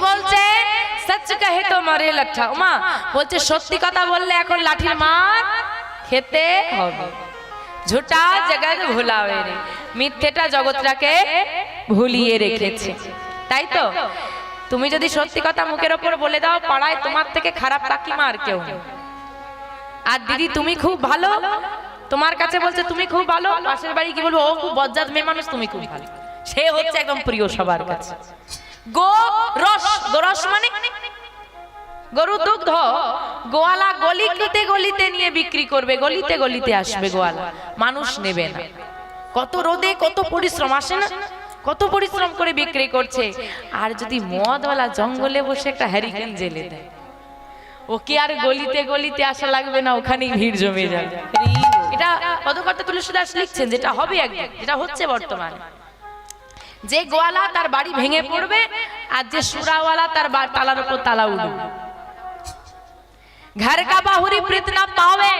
বলছে? সচ কহে তো মরে লাঠা। ওমা বলছে সত্যি কথা বললে এখন লাঠির মার খেতে হবে। ঝুটা জগৎ ভুলাবে রে, মিথ্যেটা জগৎটাকে ভুলিয়ে রেখেছে। তাই তো তুমি যদি সত্যি কথা মুখের ওপর বলে দাও, পাড়ায় তোমার থেকে খারাপ কাকিমা আর কেউ নেই। আর দিদি তুমি খুব ভালো, তোমার কাছে বলছে তুমি খুব ভালো, পাশের বাড়ি কি বলবো ও খুব বজ্জাত মেয়ে মানুষ, তুমি খুব ভালো। সে হচ্ছে একদম প্রিয় সবার কাছে। গো রস, গোরস মানে গরু দুগ্ধ, গোয়ালা গলিতে গলিতে নিয়ে বিক্রি করবে, গলিতে গলিতে আসবে গোয়ালা, মানুষ নেবে না। কত রোদে কত পরিশ্রম, আসে না? কত পরিশ্রম করে বিক্রি করছে। আর যদি মদওয়ালা জঙ্গলে বসে একটা হ্যারিকেন জেলে দেয়, ওকে আর গলিতে গলিতে আসা লাগবে না, ওখানেই ভিড় জমে যাবে। এটা পদকর্তা তুলসীদাস লিখছেন, যেটা হবে একদিন, যেটা হচ্ছে বর্তমানে। যে গোয়ালা তার বাড়ি ভেঙে পড়বে, আর যে সুরাওয়ালা তার তালার উপর তালা উঠবে। ঘর কা বাহুরি প্রীত না পাবে,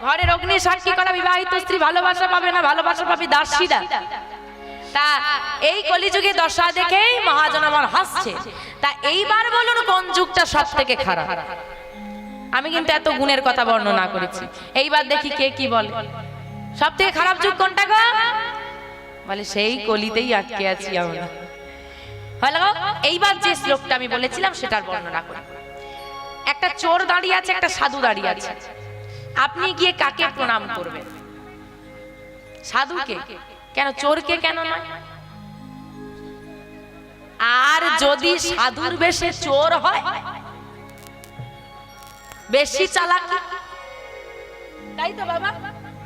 ঘরের অগ্নি সাক্ষী করা বিবাহিত স্ত্রী ভালোবাসা পাবে না, ভালোবাসা পাবে দাসীরা। তা এই কলিযুগে দশা দেখেই মহাজন আমার হাসছে। তা এইবার বলুন কোন যুগটা সব থেকে খারাপ? আমি কিন্তু এত গুণের কথা বর্ণনা করেছি, এইবার দেখি কে কি বলে। সব থেকে খারাপ যুগ কোনটা গো? বলে সেই কলিতেই আটকে আছি আমরা। হলো এইবার যে শ্লোকটা আমি বলেছিলাম সেটার বর্ণনা করি। একটা চোর দাঁড়িয়ে আছে, একটা সাধু দাঁড়িয়ে আছে। আপনি গিয়ে কাকে প্রণাম করবেন? সাধুকে? কেন? চোরকে কেন নয়? আর যদি সাধুর বেশে চোর হয়, বেশি চালাকি, তাই তো বাবা?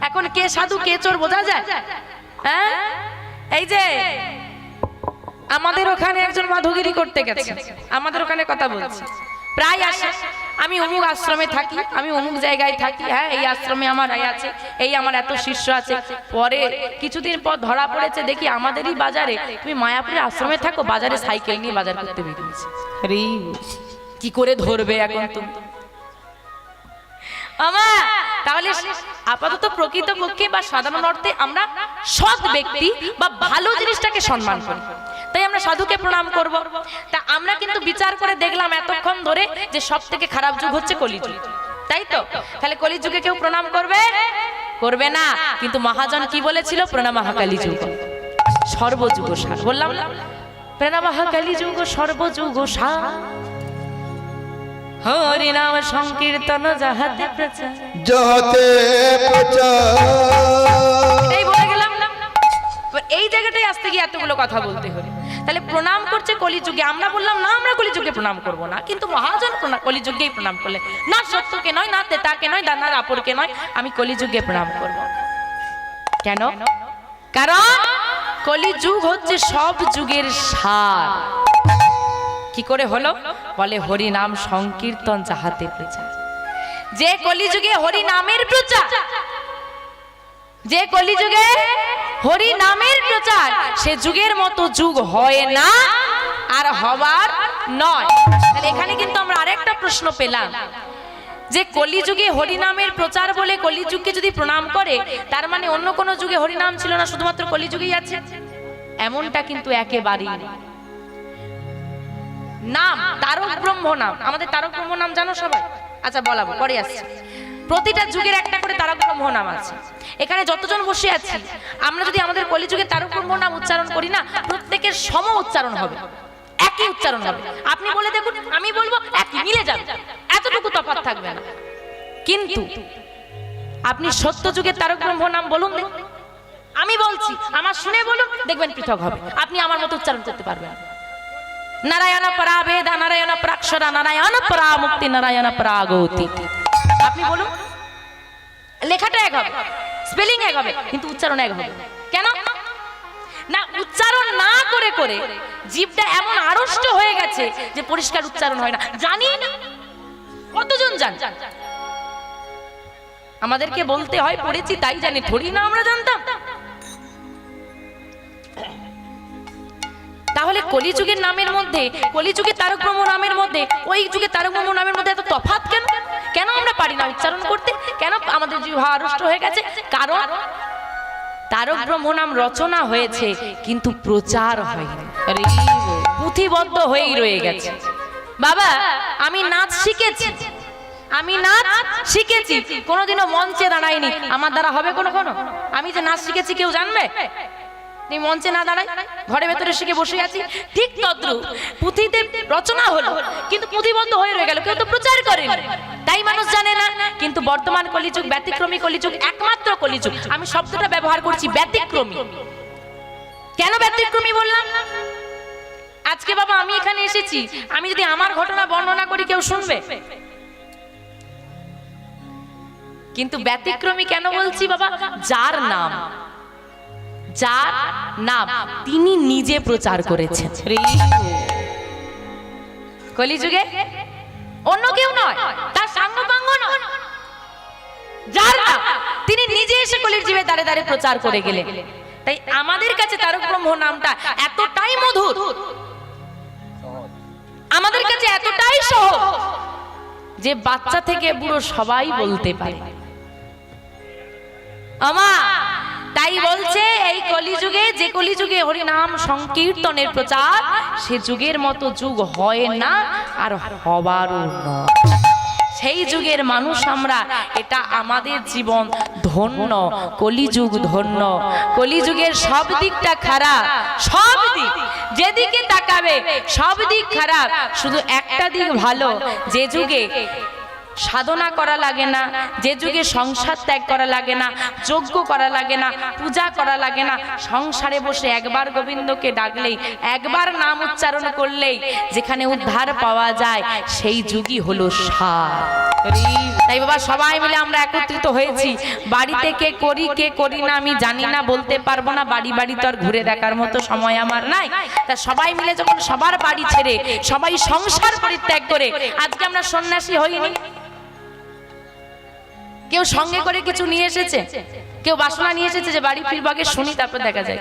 এখন কে সাধু কে চোর বোঝা যায়? হ্যাঁ, এই যে আমাদের ওখানে একজন মাধুগিরি করতে গেছে, আমাদের ওখানে কথা বলছি, প্রায় আসে, আমি অমুক আশ্রমে থাকি, আমি অমুক জায়গায় থাকি, হ্যাঁ এই আশ্রমে আমার আছে, এই আমার এত শিষ্য আছে। পরে কিছুদিন পর ধরা পড়েছে, দেখি আমাদেরই বাজারে, তুমি মায়াপুরের আশ্রমে থাকো, বাজারে সাইকেল নিয়ে বাজার করতে বেরিয়েছে। কি করে ধরবে এখন তুমি? তাহলে আপাতত প্রকৃত পক্ষে বা সাধারণ অর্থে আমরা সৎ ব্যক্তি বা ভালো জিনিসটাকে সম্মান করি, তাই আমরা সাধুকে প্রণাম করব। তা আমরা কিন্তু বিচার করে দেখলাম এতক্ষণ ধরে যে সব থেকে খারাপ যুগ হচ্ছে কলিযুগ, তাই তো? তাহলে কলিযুগে কেউ প্রণাম করবে? করবে না। কিন্তু মহাজন কি বলেছিল? প্রণামঃ কলিযুগ সর্বযুগ সার। বললাম না, প্রণামঃ কলিযুগ সর্বযুগ সার, হরি নাম সংকীর্তন যাহাতে প্রচার, যাহাতে প্রচার। এই বলে গেলাম না? এই জায়গাটায় আসতে গিয়ে এতগুলো কথা বলতে হলো। তাহলে প্রণাম করছে কলিযুগে, আমরা বললাম না আমরা কলিযুগে প্রণাম করব না, কিন্তু মহাজন কলিযুগেই প্রণাম করলেন। না সত্যকে নয়, না তেতাকে নয়, না রাপরকে নয়, আমি কলিযুগে প্রণাম করব। কেন? কারণ কলিযুগ হচ্ছে সব যুগের সার। কি করে হলো? বলে হরি নাম সংকীর্তন যাহাতে প্রচার। যে কলিযুগে হরি নামের প্রচার, যে কলিযুগে হরি নামের প্রচার, সে যুগের মতো যুগ হয় না আর হবার নয়। তাহলে এখানে কিন্তু আমরা আরেকটা প্রশ্ন পেলাম, যে কলিযুগে হরি নামের প্রচার বলে কলিযুগকে যদি প্রণাম করে, তার মানে অন্য কোন যুগে হরি নাম ছিল না, শুধুমাত্র কলিযুগেই আছে? এমনটা কিন্তু একেবারেই না। নাম তারক ব্রহ্ম নাম, আমাদের তারক ব্রহ্ম নাম জানো সবাই? আচ্ছা বলাবো, পরে আসছি। প্রতিটা যুগের একটা করে তারক ব্রহ্ম নাম আছে। এখানে যতজন বসে আছি, আমরা যদি আমাদের কলিযুগে তারক ব্রহ্ম নাম উচ্চারণ করি না, প্রত্যেকের সম উচ্চারণ হবে, একই উচ্চারণ হবে। আপনি বলে দেখুন, আমি বলবো, একই মিলে যাবে, এতটুকু তফাৎ থাকবে না। কিন্তু আপনি সত্য যুগের তারক ব্রহ্ম নাম বলুন, আমি বলছি, আমার শুনে বলুন, দেখবেন পৃথক হবে। আপনি আমার মতো উচ্চারণ করতে পারবেন। নারায়ণ পরা বেদা, নারায়ণ পরাক্ষরা, নারায়ণ পরা মুক্তি, নারায়ণ পরা গৌতি। আপনি বলুন, লেখাটা এক হবে, স্পেলিং এক হবে, কিন্তু উচ্চারণ এক হবে। কেন না? উচ্চারণ না করে করে জীবটা এমন আড়ষ্ট হয়ে গেছে যে পরিষ্কার উচ্চারণ হয় না। জানি না কতজন জান, আমাদেরকে বলতে হয়, পড়েছি তাই জানি, থোড়ি না আমরা জানতাম। তাহলে কলিযুগের নামের মধ্যে, কলিযুগের তারক ব্রহ্ম নামের মধ্যে, ওই যুগে তারক ব্রহ্ম নামের মধ্যে এত তফাৎ কেন? কেন আমরা পারি না উচ্চারণ করতে? কেন আমাদের জিহ্বা আড়ষ্ট হয়ে গেছে? কারণ তারক ব্রহ্ম নাম রচনা হয়েছে কিন্তু প্রচার হয়নি, পুঁথিবদ্ধ হয়েই রয়ে গেছে। বাবা আমি নাচ শিখেছি, আমি নাচ শিখেছি, কোনোদিনও মঞ্চে দাঁড়াইনি, আমার দ্বারা হবে কোনো? আমি যে নাচ শিখেছি কেউ জানবে? তুমি মঞ্চে না দাঁড়াই, ঘরে ভেতরে শিখে বসে আছি, ঠিক তদ্রুপ পুঁথিতে রচনা হলো কিন্তু পুঁথিবদ্ধ হয়ে রয়ে গেল, কেউ তো প্রচার করেনি, তাই মানুষ জানে না। কিন্তু বর্তমান কলিযুগ ব্যতিক্রমী কলিযুগ, একমাত্র কলিযুগ। আমি শব্দটা ব্যবহার করছি ব্যতিক্রমী। কেন ব্যতিক্রমী বললাম? আজকে বাবা আমি এখানে এসেছি, আমি যদি আমার ঘটনা বর্ণনা করি কেউ শুনবে? কিন্তু ব্যতিক্রমী কেন বলছি বাবা? যার নাম তিনি নিজে প্রচার করেছেন কলিযুগে, অন্য কেউ নয়, তার সাঙ্গপাঙ্গ নয়, যার নাম তিনি নিজে এসে কলির জীবে দাঁড়ে দাঁড়ে প্রচার করে গেলেন। তাই আমাদের কাছে তারক ব্রহ্ম নামটা এতটাই মধুর, আমাদের কাছে এতটাই সহজ যে বাচ্চা থেকে বুড়ো সবাই বলতে পারে আমা। তাই বলছে এই কলিযুগে, যে কলিযুগে হরিনাম সংকীর্তনের প্রচার, সে যুগের মতো যুগ হয় না আর হবারও নয়। সেই যুগের মানুষ আমরা, এটা আমাদের জীবন ধন্য, কলিযুগ ধন্য। কলিযুগের সব দিকটা খারাপ, সব দিক যেদিকে তাকাবে সব দিক খারাপ, শুধু একটা দিক ভালো, যে যুগে সাধনা করা লাগে না, যে যুগে সংসার ত্যাগ করা লাগে না, যজ্ঞ করা লাগে না, পূজা করা লাগে না, সংসারে বসে একবার গোবিন্দকে ডাকলেই, একবার নাম উচ্চারণ করলেই যেখানে উদ্ধার পাওয়া যায়, সেই যুগই হলো সার। তাই বাবা সবাই মিলে আমরা একত্রিত হয়েছি। বাড়িতে কে করি কে করি না আমি জানি না, বলতে পারবো না, বাড়ি বাড়ি তো আর ঘুরে দেখার মতো সময় আমার নাই। তা সবাই মিলে যখন সবার বাড়ি ছেড়ে সবাই সংসার পরিত্যাগ করে আজকে আমরা সন্ন্যাসী হইনি, কেউ সঙ্গে করে কিছু নিয়ে এসেছে, কেউ বাসনা নিয়ে এসেছে যে বাড়ি ফিরবো, আগে শুনি তারপর দেখা যায়।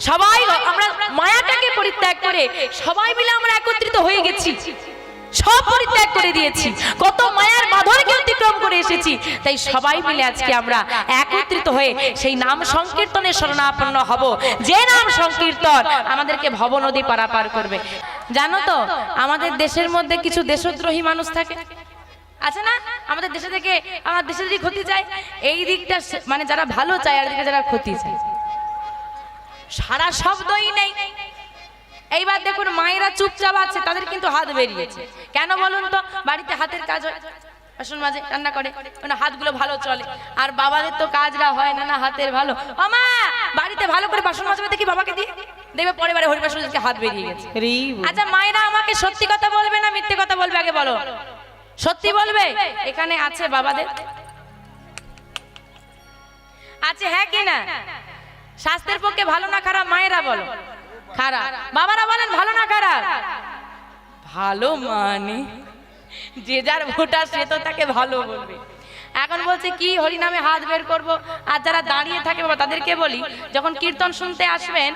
সবাই আমরা মায়াটাকে পরিত্যাগ করে সবাই মিলে আমরা একত্রিত হয়ে গেছি, সব পরিত্যাগ করে দিয়েছি, কত মায়ার বাঁধনকে অতিক্রম করে এসেছি। তাই সবাই মিলে আজকে আমরা একত্রিত হয়ে সেই নাম সংকীর্তনের শরণাপন্ন হব, যে নাম সংকীর্তন আমাদেরকে ভব নদী পারাপার করবে। জানো তো আমাদের দেশের মধ্যে কিছু দেশদ্রোহী মানুষ থাকে, আছে না? আমাদের দেশে থেকে আমার দেশে যদি ক্ষতি চায়, এই দিকটা মানে যারা ভালো চায় আর দিকে যারা ক্ষতি চায়, সারা শব্দই নেই। এইবার দেখুন মায়েরা চুপচাপ আছে, তাদের কিন্তু হাত বেরিয়েছে। কেন বলুন তো? বাড়িতে হাতের কাজ হয়, বাসন মাজে, রান্না করে, মানে হাতগুলো ভালো চলে। আর বাবাদের তো কাজরা হয় না, না হাতের ভালো। ও মা, বাড়িতে ভালো করে বাসন মাজাবে দেখি বাবাকে দিয়ে, দেখবে পরে বারে হরিবাসনকে হাত বেরিয়ে গেছে। আচ্ছা মায়েরা আমাকে সত্যি কথা বলবে না মিথ্যে কথা বলবে? আগে বলো, সত্যি বলবে? এখানে আছে বাবাদের আছে, হ্যাঁ কি না? স্বাস্থ্যের পক্ষে ভালো না খারাপ? মায়েরা বলো খারাপ, বাবারা বলেন ভালো না খারাপ? ভালো, মানে যে যার ভোটার সে তো তাকে ভালো বলবে। এখন বলছে কি হরিনামে হাত বের করব। আর যারা দাঁড়িয়ে থাকে বাবা তাদেরকে বলি, যখন কীর্তন শুনতে আসবেন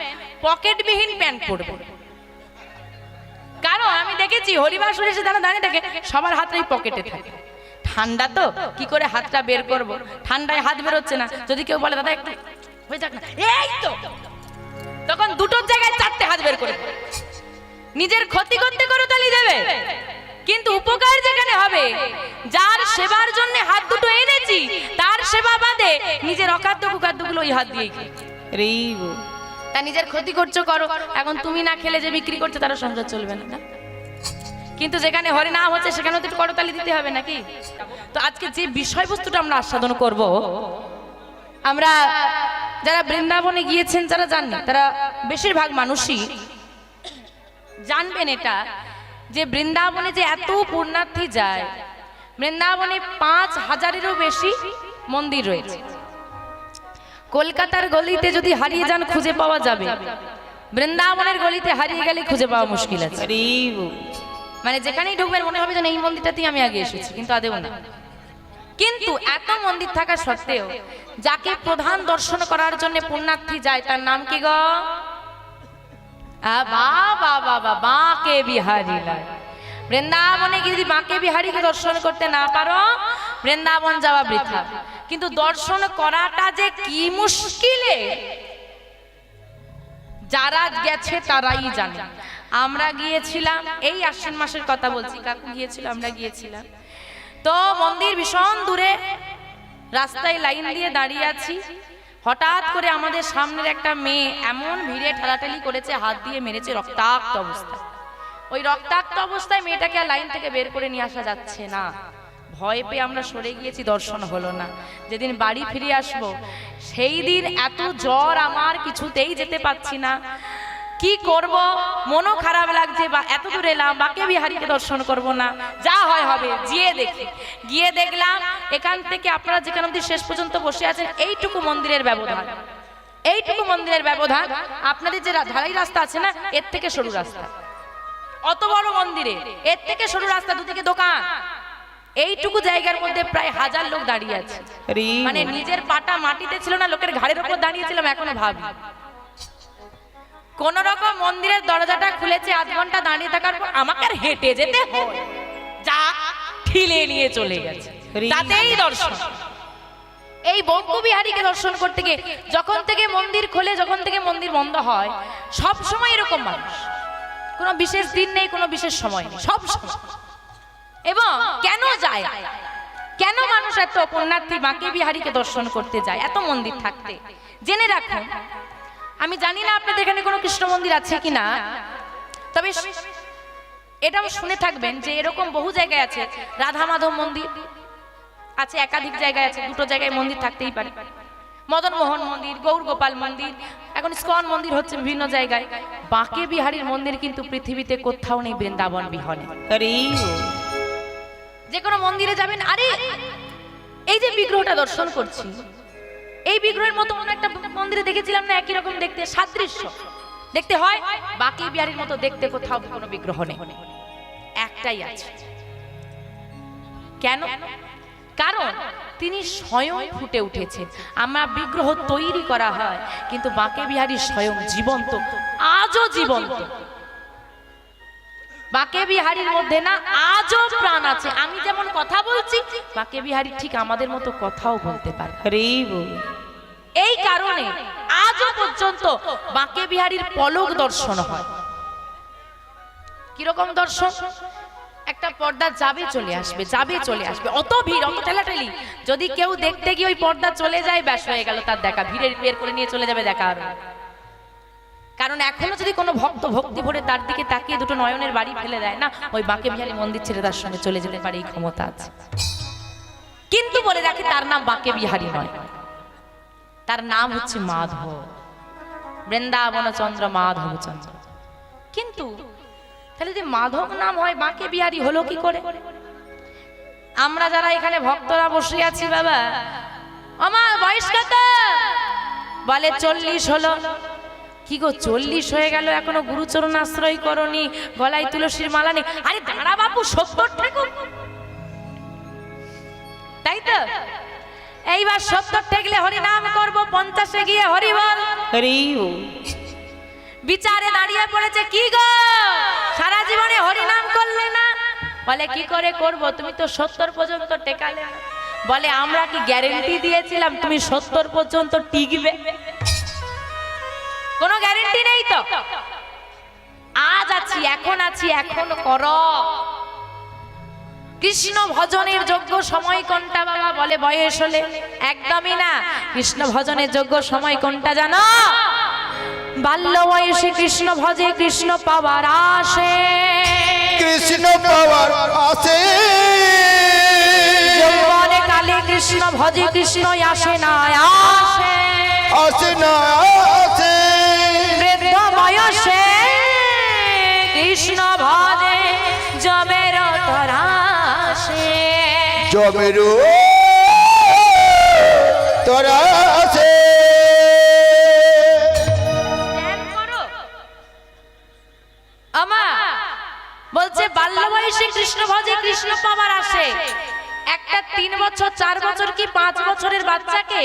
পকেটবিহীন প্যান্ট পরবেন। কারণ আমি দেখেছি হরিবাসুর এসে যারা দাঁড়িয়ে থাকে সবার হাতটাই পকেটে থাকে। ঠান্ডা তো কি করে হাতটা বের করব, ঠান্ডায় হাত বেরোচ্ছে না। যদি কেউ বলে দাদা একটু হয়ে যাক না, এই তো তখন দুটোর জায়গায় চারটে হাত বের করে নিজের ক্ষতি করতে করে তালি দেবে। কিন্তু উপকার যেখানে হবে, যার সেবার জন্য হাত দুটো এনেছি তার সেবা বাদে নিজের অখাদ্য কুখাদ্যগুলো ওই হাত দিয়ে তা নিজের ক্ষতি করছো করো। এখন তুমি না খেলে যে বিক্রি করছো তারা সংসার চলবে না। কিন্তু যেখানে হরিনাম হচ্ছে সেখানে তো একটু করতালি দিতে হবে নাকি? তো আজকে যে বিষয়বস্তুটা আমরা আস্বাদন করব, আমরা যারা বৃন্দাবনে গিয়েছেন যারা জানেন, তারা বেশিরভাগ মানুষই জানবেন এটা, যে বৃন্দাবনে যে এত পুণ্যার্থী যায়, বৃন্দাবনে 5000-এরও বেশি মন্দির রয়েছে। কলকাতার গলিতে যদি হারিয়ে যান খুঁজে পাওয়া যাবে, বৃন্দাবনের গলিতে হারিয়ে গেলে খুঁজে পাওয়া মুশকিল আছে। মানে যেখানেই ঢুকবেন মনে হবে যে এই মন্দিরটাতেই আমি আগে এসেছি, কিন্তু আদেও না। কিন্তু এত মন্দির থাকা সত্ত্বেও যাকে প্রধান দর্শন করার জন্য পুণ্যার্থী যায় তার নাম কি গো? বাবা বাবা বাঁকে বিহারী লাল। বৃন্দাবনে গিয়ে যদি বাঁকে বিহারীকে দর্শন করতে না পারো, বৃন্দাবন যাওয়া বৃথা। কিন্তু দর্শন করাটা যে কি মুশকিলে, যারা গেছে তারাই জানে। আমরা গিয়েছিলাম, এই আশ্বিন মাসের কথা বলছি, কাকু গিয়েছিল, আমরা গিয়েছিলাম। তো মন্দির ভীষণ দূরে, রাস্তায় লাইন দিয়ে দাঁড়িয়ে আছি। হঠাৎ করে আমাদের সামনের একটা মেয়ে এমন ভিড়ে ঠেলাঠেলি করেছে, হাত দিয়ে মেরেছে, রক্তাক্ত অবস্থা। ওই রক্তাক্ত অবস্থায় মেয়েটাকে আর লাইন থেকে বের করে নিয়ে আসা যাচ্ছে না। ভয় পেয়ে আমরা সরে গিয়েছি, দর্শন হলো না। যেদিন বাড়ি ফিরে আসবো সেই দিন এত জ্বর আমার, কিছুতেই যেতে পারছি না, কি করব, মনও খারাপ লাগছে। বা এত দূর এলাম, বাঁকে বিহারীকে দর্শন করব না, যা হয় হবে। গিয়ে দেখলাম এখান থেকে আপনারা যেখান অবধি শেষ পর্যন্ত বসে আছেন, এইটুকু মন্দিরের ব্যবধান, এইটুকু মন্দিরের ব্যবধান। আপনাদের যে ঢালাই রাস্তা আছে না, এর থেকে সরু রাস্তা, অত বড় মন্দিরে এর থেকে সরু রাস্তা, দুদিকে দোকান, এইটুকু জায়গার মধ্যে প্রায় 1000 লোক দাঁড়িয়ে আছে। মানে নিজের পাটা মাটিতে ছিল না, লোকের ঘাড়ের উপর দাঁড়িয়েছিলাম। এখনো ভাবি কোন রকম মন্দিরের দরজাটা খুলেছে, আধ ঘন্টা দাঁড়িয়ে থাকার পর আমাকে আর হেঁটে যেতে হয়, যা ঠেলে নিয়ে চলে গেছে, তাতেই দর্শন। এই বাঁকে বিহারীকে দর্শন করতে গিয়ে যখন থেকে মন্দির খোলে, যখন থেকে মন্দির বন্ধ হয়, সব সময় এরকম মানুষ, কোনো বিশেষ দিন নেই, কোনো বিশেষ সময় নেই, সব সময়। এবং কেন যায়, কেন মানুষ এত পুণ্যার্থী বাঁকে বিহারীকে দর্শন করতে যায় এত মন্দির থাকতে? জেনে রাখুন, আমি জানি না আপনাদের এখানে কোনো কৃষ্ণ মন্দির আছে কিনা, তবে এটাও শুনে থাকবেন যে এরকম বহু জায়গায় আছে। রাধা মাধব মন্দির আছে, একাধিক জায়গায় আছে, দুটো জায়গায় মন্দির থাকতেই পারে। মদন মোহন মন্দির, গৌর গোপাল মন্দির, এখন ইস্কন মন্দির হচ্ছে বিভিন্ন জায়গায়। বাঁকে বিহারীর মন্দির কিন্তু পৃথিবীতে কোথাও নেই, বৃন্দাবন বিহনে। যে কোনো মন্দিরে যাবেন, আরে এই যে বিগ্রহটা দর্শন করছি, এই বিগ্রহের মতো অন্য একটা মন্দিরে দেখেছিলাম না, একই রকম দেখতে, সাদৃশ্য দেখতে হয়। বাঁকে বিহারীর মতো দেখতে কোথাও কোনো বিগ্রহ নেই, একটাই আছে। কেন? কারণ তিনি স্বয়ং ফুটে উঠেছেন। আমরা বিগ্রহ তৈরি করা হয়, কিন্তু বাঁকে বিহারী স্বয়ং জীবন্ত, আজও জীবন্ত। বাঁকে বিহারীর মধ্যে না আজও প্রাণ আছে। আমি যেমন কথা বলছি, বাঁকে বিহারী ঠিক আমাদের মতো কথাও বলতে পারে। এই কারণে আজও পর্যন্ত বাঁকে বিহারীর পলক দর্শন হয়। কিরকম দর্শন? একটা পর্দা যাবে চলে আসবে, যাবে চলে আসবে, অত ভিড়, অত ঠেলাঠেলি। যদি কেউ দেখতে গিয়ে ওই পর্দা চলে যায়, ব্যাস হয়ে গেল তার দেখা, ভিড়ের বের করে নিয়ে চলে যাবে, দেখা হবে। কারণ এখনো যদি কোনো ভক্ত ভক্তি ভরে তার দিকে তাকিয়ে দুটো নয়নের বাড়ি ফেলে দেয় না, ওই বাঁকে বিহারী মন্দির ছেড়ে তার সঙ্গে চলে যেতে পারে, এই ক্ষমতা আছে। কিন্তু বলে রাখি, তার নাম বাঁকে বিহারী নয়, তার নাম হচ্ছে মাধব, বৃন্দাবন চন্দ্র, মাধব চন্দ্র। কিন্তু তাহলে যদি মাধব নাম হয়, বাঁকে বিহারী হলো কি করে? আমরা যারা এখানে ভক্তরা বসে আছি, বাবা আমার বয়স কত? বলে 40 হলো। কি গো 40 হয়ে গেল, এখনো গুরুচরণ আশ্রয় করনি, গলায় তুলসীর মালা নেই? আরে দাঁড়া বাপু, 70 ঠেকুন, তাই তো? এইবার 70 ঠেকলে হরি নাম করবো, 50-এ গিয়ে হরি বল। বিচারে দাঁড়িয়ে পড়েছে, কি গো সারা জীবনে হরি নাম করলে না? বলে কি করে করব, তুমি তো 70 পর্যন্ত টেকালে না। বলে আমরা কি গ্যারেন্টি দিয়েছিলাম তুমি 70 পর্যন্ত টিকবে? কোনো গ্যারেন্টি নেই তো। আজ আছি, এখন আছি, এখন করো। কৃষ্ণ ভজনের যোগ্য সময় কোনটা বাবা? বলে বয়স হলে। একদমই না, কৃষ্ণ ভজনের যোগ্য সময় কোনটা জানো? বাল্য বয়সে কৃষ্ণ ভজে, কৃষ্ণ পাওয়ার আসে, কৃষ্ণ পাওয়ার আসে। যৌবনে কালে কৃষ্ণ ভজে, কৃষ্ণ আসে না, আসে আসে না, আসে। বৃদ্ধ বয়সে কৃষ্ণ ভজে, জমের তরাসে, জমের তরাসে। আমা বলছে বাল্য বয়সে কৃষ্ণ ভজে, কৃষ্ণ পাওয়ার আসে, একটা 3 বছর 4 বছর কি 5 বছরের বাচ্চাকে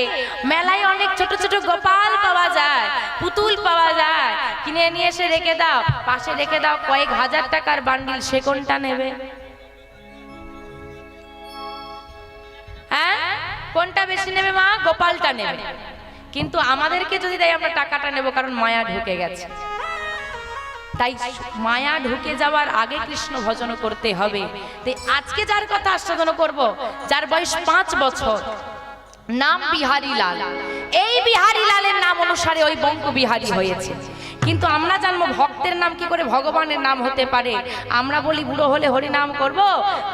মেলায় অনেক ছোট ছোট গোপাল পাওয়া যায়, পুতুল পাওয়া যায়, কিনে নিয়ে এসে রেখে দাও, পাশে রেখে দাও, কয়েক হাজার টাকার বান্ডিল, সে কোনটা নেবে? হ্যাঁ, কোনটা বেশি নেবে মা? গোপালটা নেবে। কিন্তু আমাদেরকে যদি দেয় আমরা টাকাটা নেব, কারণ মায়া ঢুকে গেছে। তাই মায়া ঢুকে যাওয়ার আগে কৃষ্ণ ভজন করতে হবে। তাই আজকে যার কথা আস্বাদন করব, যার বয়স 5 বছর, নাম বিহারী লাল। এই বিহারী লালের নাম অনুসারে ওই বঙ্ক বিহারী হয়েছে। কিন্তু আমরা জানবো ভক্তের নাম কি করে ভগবানের নাম হতে পারে। আমরা বলি বুড়ো হলে হরি নাম করব।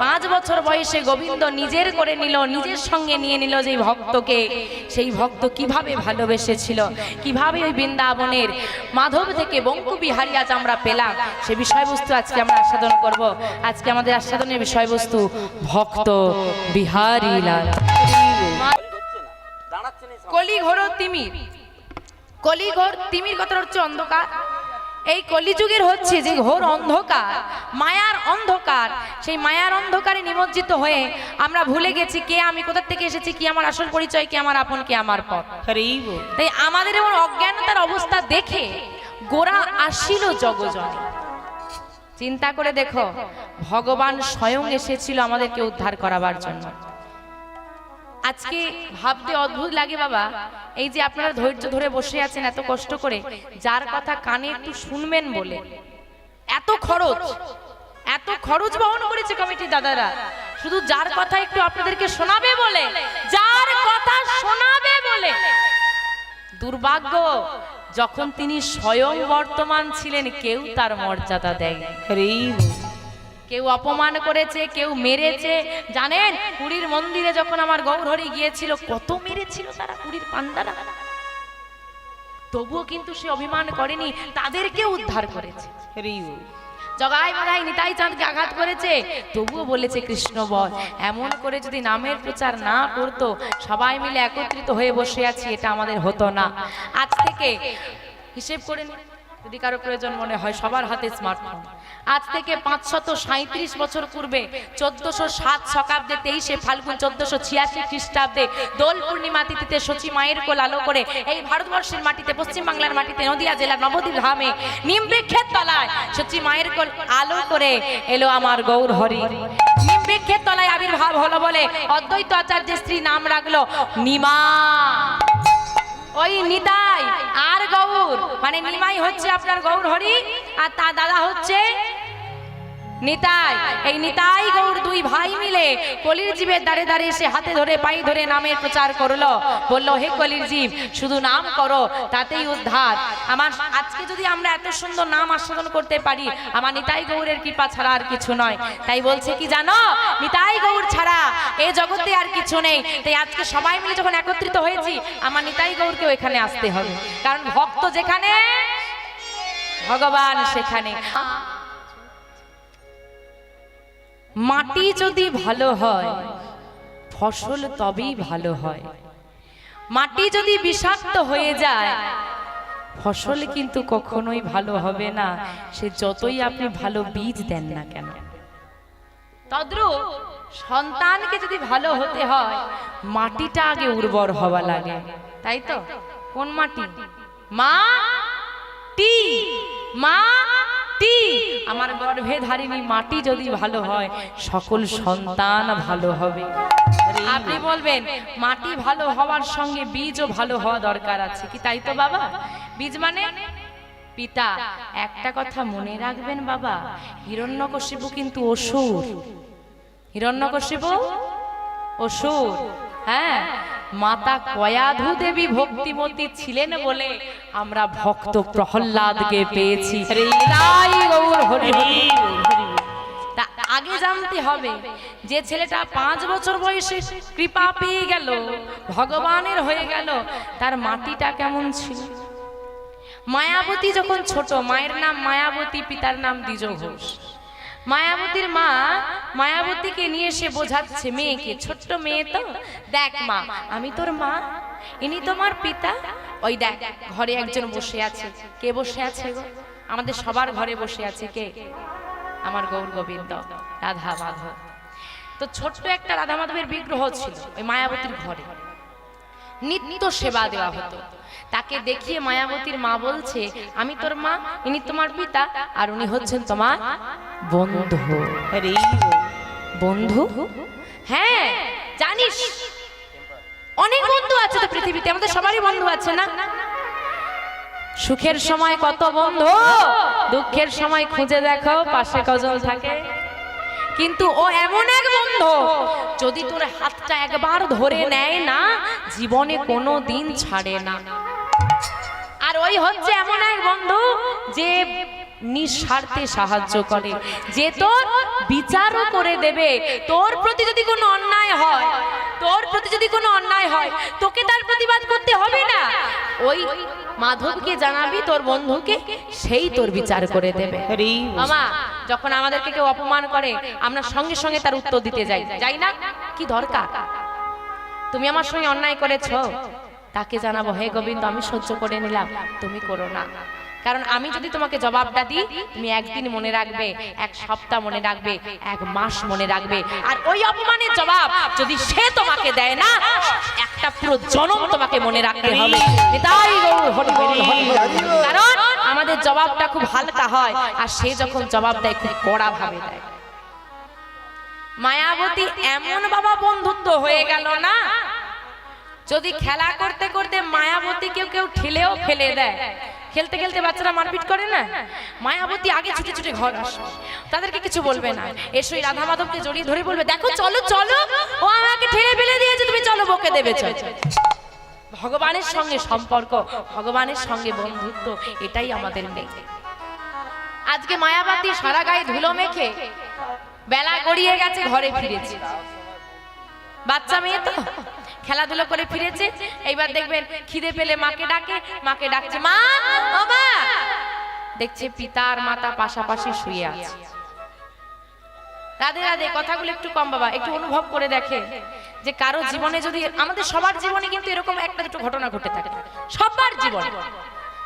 5 বছর বয়সে গোবিন্দ নিজের করে নিল, নিজের সঙ্গে নিয়ে নিল যেই ভক্তকে, সেই ভক্ত কিভাবে ভালোবেসেছিল, কিভাবে ওই বৃন্দাবনের মাধব থেকে বঙ্ক বিহারী আজ আমরা পেলাম, সে বিষয়বস্তু আজকে আমরা আস্বাদন করব। আজকে আমাদের আস্বাদনের বিষয়বস্তু ভক্ত বিহারী লাল। কলি ঘোর তিমির, কলি ঘোর তিমির কথা হচ্ছে অন্ধকার। এই কলিযুগের হচ্ছে যে ঘোর অন্ধকার, মায়ার অন্ধকার, সেই মায়ার অন্ধকারে নিমজ্জিত হয়ে আমরা ভুলে গেছি কে আমি, কোথা থেকে এসেছি, কি আমার আসল পরিচয়, কি আমার আপন, কি আমার পর। তাই আমাদের এমন অজ্ঞানতার অবস্থা দেখে গোরা আসিল জগজনে। চিন্তা করে দেখো, ভগবান স্বয়ং এসেছিল আমাদেরকে উদ্ধার করাবার জন্য। আজকে ভাবতে অদ্ভুত লাগে বাবা, এই যে আপনারা ধৈর্য ধরে বসে আছেন এত কষ্ট করে, যার কথা কানে একটু শুনবেন বলে এত খরচ বহন করেছে কমিটির দাদারা, শুধু যার কথা একটু আপনাদেরকে শোনাবে বলে, যার কথা শোনাবে বলে। দুর্ভাগ্য, যখন তিনি স্বয়ং বর্তমান ছিলেন কেউ তার মর্যাদা দেয়। কেউ অপমান করেছে, কেউ মেরেছে। জানেন পুরীর মন্দিরে যখন আমার গৌরহরি গিয়েছিল, কত মেরেছিল তারা, পুরীর পান্ডারা। তবুও কিন্তু সে অভিমান করেনি, তাদেরকে উদ্ধার করেছে। জগাই মাগাই নিতাই চাঁদকে আঘাত করেছে, তবুও বলেছে কৃষ্ণ বল। এমন করে যদি নামের প্রচার না করতো, সবাই মিলে একত্রিত হয়ে বসে আছি, এটা আমাদের হতো না। আজ থেকে হিসেব করে নিন, যদি কারো প্রয়োজন মনে হয়, সবার হাতে স্মার্টফোন। আজ থেকে 537 বছর পূর্বে 1407 শকাব্দে 23 ফাল্গুন 1486 খ্রিস্টাব্দে দোল পূর্ণিমা তিথিতে সচি মায়ের কোল আলো করে এই ভারতবর্ষের মাটিতে, পশ্চিম বাংলার মাটিতে, নদিয়া জেলার নবদ্বীপ ধামে নিম বৃক্ষের তলায় সচি মায়ের কোল আলো করে এলো আমার গৌরহরি। নিম বৃক্ষের তলায় আবির্ভাব হলো বলে অদ্বৈত আচার্যের স্ত্রী নাম রাখলো নিমা। ওই নিতাই আর গৌর, মানে নিমাই হচ্ছে আপনার গৌরহরি, আর তার দাদা হচ্ছে নিতাই। এই নিতাই গৌর দুই ভাই মিলে কলির জীবের দ্বারে দ্বারে এসে হাতে ধরে পায়ে ধরে নামের প্রচার করলো। বললো হে কলির জীব, শুধু নাম করো, তাতেই উদ্ধার। আমার আজকে যদি আমরা এত সুন্দর নাম আস্বাদন করতে পারি, আমার নিতাই গৌরের কৃপা ছাড়া আর কিছু নয়। তাই বলছে কি জানো, নিতাই গৌর ছাড়া এই জগতে আর কিছু নেই। তাই আজকে সবাই মিলে যখন একত্রিত হয়েছি, আমার নিতাই গৌরকেও এখানে আসতে হবে, কারণ ভক্ত যেখানে ভগবান সেখানে। মাটি যদি ভালো হয়, ফসল তবেই ভালো হয়। মাটি যদি বিষাক্ত হয়ে যায়, ফসল কিন্তু কখনোই ভালো হবে না, সে যতই আপনি ভালো বীজ দেন না কেন। তদ্রূপ সন্তানকে যদি ভালো হতে হয়, মাটিটা আগে উর্বর হওয়া লাগে, তাই তো? কোন মাটি? মাটি, মাটি। আমার গর্ভে ধারিণী মাটি যদি ভালো হয়, সকল সন্তান ভালো হবে। আপনি বলবেন মাটি ভালো হওয়ার সঙ্গে বীজও ভালো হওয়া দরকার আছে কি, তাই তো বাবা? বীজ মানে পিতা। একটা কথা মনে রাখবেন বাবা, হিরণ্যকশিপু কিন্তু অসুর। হিরণ্যকশিপু অসুর, হ্যাঁ। মাতা কয়াধু দেবী ভক্তিমতী ছিলেন বলে আমরা ভক্ত প্রহ্লাদকে পেয়েছি। তা আগে জানতে হবে, যে ছেলেটা 5 বছর বয়সে কৃপা পেয়ে গেল, ভগবানের হয়ে গেল, তার মাটিটা কেমন ছিল? মায়াবতী যখন ছোট, মায়ের নাম মায়াবতী, পিতার নাম দ্বিজ ঘোষ। মায়াবতীর মা মায়াবতীকে নিয়ে এসে বোঝাচ্ছে মেয়েকে, ছোট্ট মেয়ে তো, দেখ মা আমি তোর মা, ইনি তোমার পিতা। ওই দেখ ঘরে একজন বসে আছে। কে বসে আছে গো? আমাদের সবার ঘরে বসে আছে কে? আমার গৌর গোবিন্দ, রাধা মাধব। তো ছোট্ট একটা রাধা মাধবের বিগ্রহ ছিল ওই মায়াবতীর ঘরে, নিত্য সেবা দেওয়া হতো। তাকে দেখিয়ে মায়াবতীর মা বলছে, আমি তোর মা, ইনি তোমার পিতা, আর উনি হচ্ছেন তোমার বন্ধু। বন্ধু? হ্যাঁ, জানিস অনেক বন্ধু আছে তো পৃথিবীতে, আমাদের সবারই বন্ধু আছে না? সুখের সময় কত বন্ধু, দুঃখের সময় খুঁজে দেখো পাশে কজন থাকে। কিন্তু ও এমন এক বন্ধু, যদি তোর হাতটা একবার ধরে নেয় না, জীবনে কোনো দিন ছাড়ে না। আর ওই হচ্ছে এমন এক বন্ধু যে নিঃস্বার্থে সাহায্য করে, যে তোর বিচারও করে দেবে। তোর প্রতি যদি কোনো অন্যায় হয়, তোর প্রতি যদি কোনো অন্যায় হয়, তোকে তার প্রতিবাদ করতে হবে না। ওই মাধবকে জানাবি তোর বন্ধুকে, সেই তোর বিচার করে দেবে। মামা, যখন আমাদেরকে কেউ অপমান করে, আমরা সঙ্গে সঙ্গে তার উত্তর দিতে যাই না? কি দরকার? তুমি আমার সঙ্গে অন্যায় করেছো, তাকে জানাবো, হে গোবিন্দ আমি সহ্য করে নিলাম, তুমি করো না। কারণ আমি যদি তোমাকে জবাবটা দিই, তুমি একদিন মনে রাখবে, এক সপ্তাহ মনে রাখবে, এক মাস মনে রাখবে। আর ওই অপমানের জবাব যদি সে তোমাকে দেয় না, একটা পুরো জনম তোমাকে মনে রাখতে হবে। এটাই কারণ আমাদের জবাবটা খুব হালকা হয়, আর সে যখন জবাব দেয় খুব কড়া ভাবে দেয়। মায়াবতী এমন বাবা বন্ধুত্ব হয়ে গেল না, যদি খেলা করতে করতে মায়াবতীকে কেউ ঠেলেও ফেলে দেয়, খেলতে খেলতে বাচ্চারা মারপিট করে না, মায়াবতী আগে ছুটে ছুটে ঘর আসে, তাদেরকে কিছু বলবে না, এসে রাধা মাধবকে জড়িয়ে ধরে বলবে, দেখো চলো চলো, ও আমাকে ঠেলে ফেলে দিয়েছে, তুমি চলো বকে দেবে। চলো, ভগবানের সঙ্গে সম্পর্ক, ভগবানের সঙ্গে বন্ধুত্ব, এটাই আমাদের নেই। আজকে মায়াবতী সারা গায়ে ধুলো মেখে বেলা গড়িয়ে গেছে, ঘরে ফিরেছে। বাচ্চা মেয়ে তো খেলাধুলো করে ফিরেছে, এইবার দেখবেন খিদে পেলে মাকে ডাকে, মাকে ডাকছে, মা ও মা, দেখছে পিতা আর মাতা পাশাপাশি শুয়ে আছে। রাধে রাধে, কথাগুলো একটু কম বাবা, একটু অনুভব করে দেখে যে কারো জীবনে যদি, আমাদের সবার জীবনে কিন্তু এরকম একটা দুটো ঘটনা ঘটে থাকে, সবার জীবনে।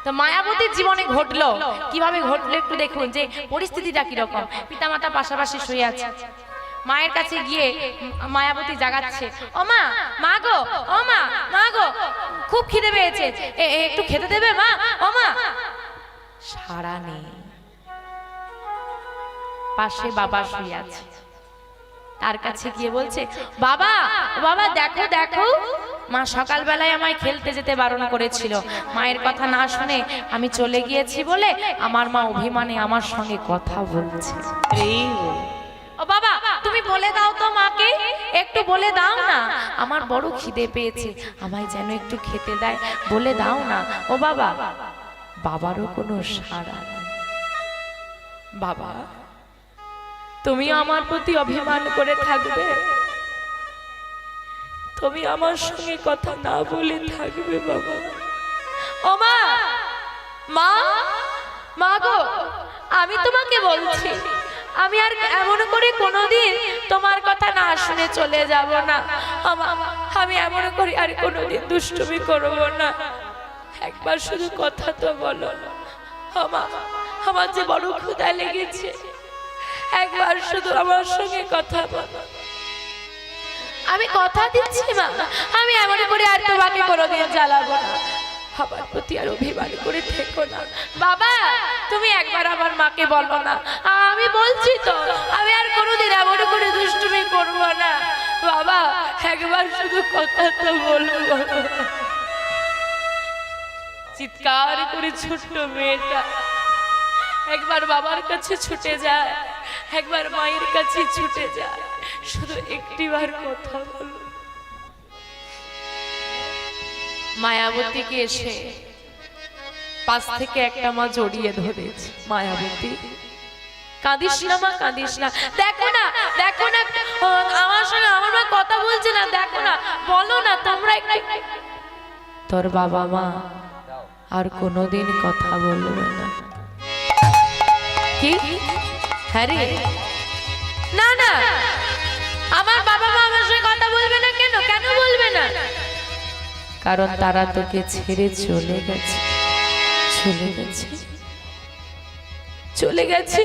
তো মায়াবতীর জীবনে ঘটলো, কিভাবে ঘটলো একটু দেখুন, যে পরিস্থিতিটা কিরকম। পিতা মাতা পাশাপাশি শুয়ে আছে, মায়ের কাছে গিয়ে মায়াবতী জাগাচ্ছে, ও মা, মা গো, ও মা, মা গো, খুব খিদে পেয়েছে, একটু খেতে দেবে মা, ও মা। সাড়া নেই। পাশে বাবা শুয়ে আছে, তার কাছে গিয়ে বলছে, বাবা বাবা দেখো দেখো, মা সকালবেলায় আমায় খেলতে যেতে বারণ করেছিল, মায়ের কথা না শুনে আমি চলে গিয়েছি বলে আমার মা অভিমানে আমার সঙ্গে কথা বলছে। ও বাবা, তুমি বলে দাও তো মাকে, একটু বলে দাও না, আমার বড় খিদে পেয়েছে, আমায় যেন একটু খেতে দেয়, বলে দাও না। ও বাবা, বাবারও কোনো সাড়া নেই। বাবা, তুমি আমার প্রতি অভিমান করে থাকবে, তুমি আমার সঙ্গে কথা না বলে থাকবে বাবা। ও মা, মা, মা গো, আমি তোমাকে বলছি, আমি আর এমন করে কোনোদিন তোমার কথা না শুনে চলে যাব না। আমি এমন করে আর কোনোদিন দুষ্টুমি করব না, একবার শুধু কথা তো বলো। আমার যে বড় ক্ষুধা লেগেছে, একবার শুধু আমার সঙ্গে কথা বলো। আমি কথা দিচ্ছি মা, আমি এমন করে আর তোমাকে কোনোদিন জ্বালাবো না, আমার প্রতি আর অভিমান করে থেকো না। বাবা, তুমি একবার আমার মাকে বলো না, আমি বলছি তো, আমি আর কোনোদিন এমন করে দুষ্টুমি করবো না। বাবা, একবার শুধু কথা তো বলবো। চিৎকার করে ছোট্ট মেয়েটা একবার বাবার কাছে ছুটে যায়, একবার মায়ের কাছে ছুটে যায়, শুধু একটিবার কথা বলো। মায়াবতীকে এসে পাশ থেকে একটা মা জড়িয়ে ধরেছে, মায়াবতী কাঁদিস না মা, কাঁদিস না, দেখো না, দেখো না আমার সঙ্গে আমার মা কথা বলছে না, দেখো না, বলো না তোমরা একটু। তোর বাবা মা আর কোনোদিন কথা বলবে না। কি? হ্যাঁ রে, না না, আমার বাবা মা আমার সঙ্গে কথা বলবে না কেন? কেন বলবে না? কারণ তারা তোকে ছেড়ে চলে গেছে, চলে গেছে, চলে গেছে।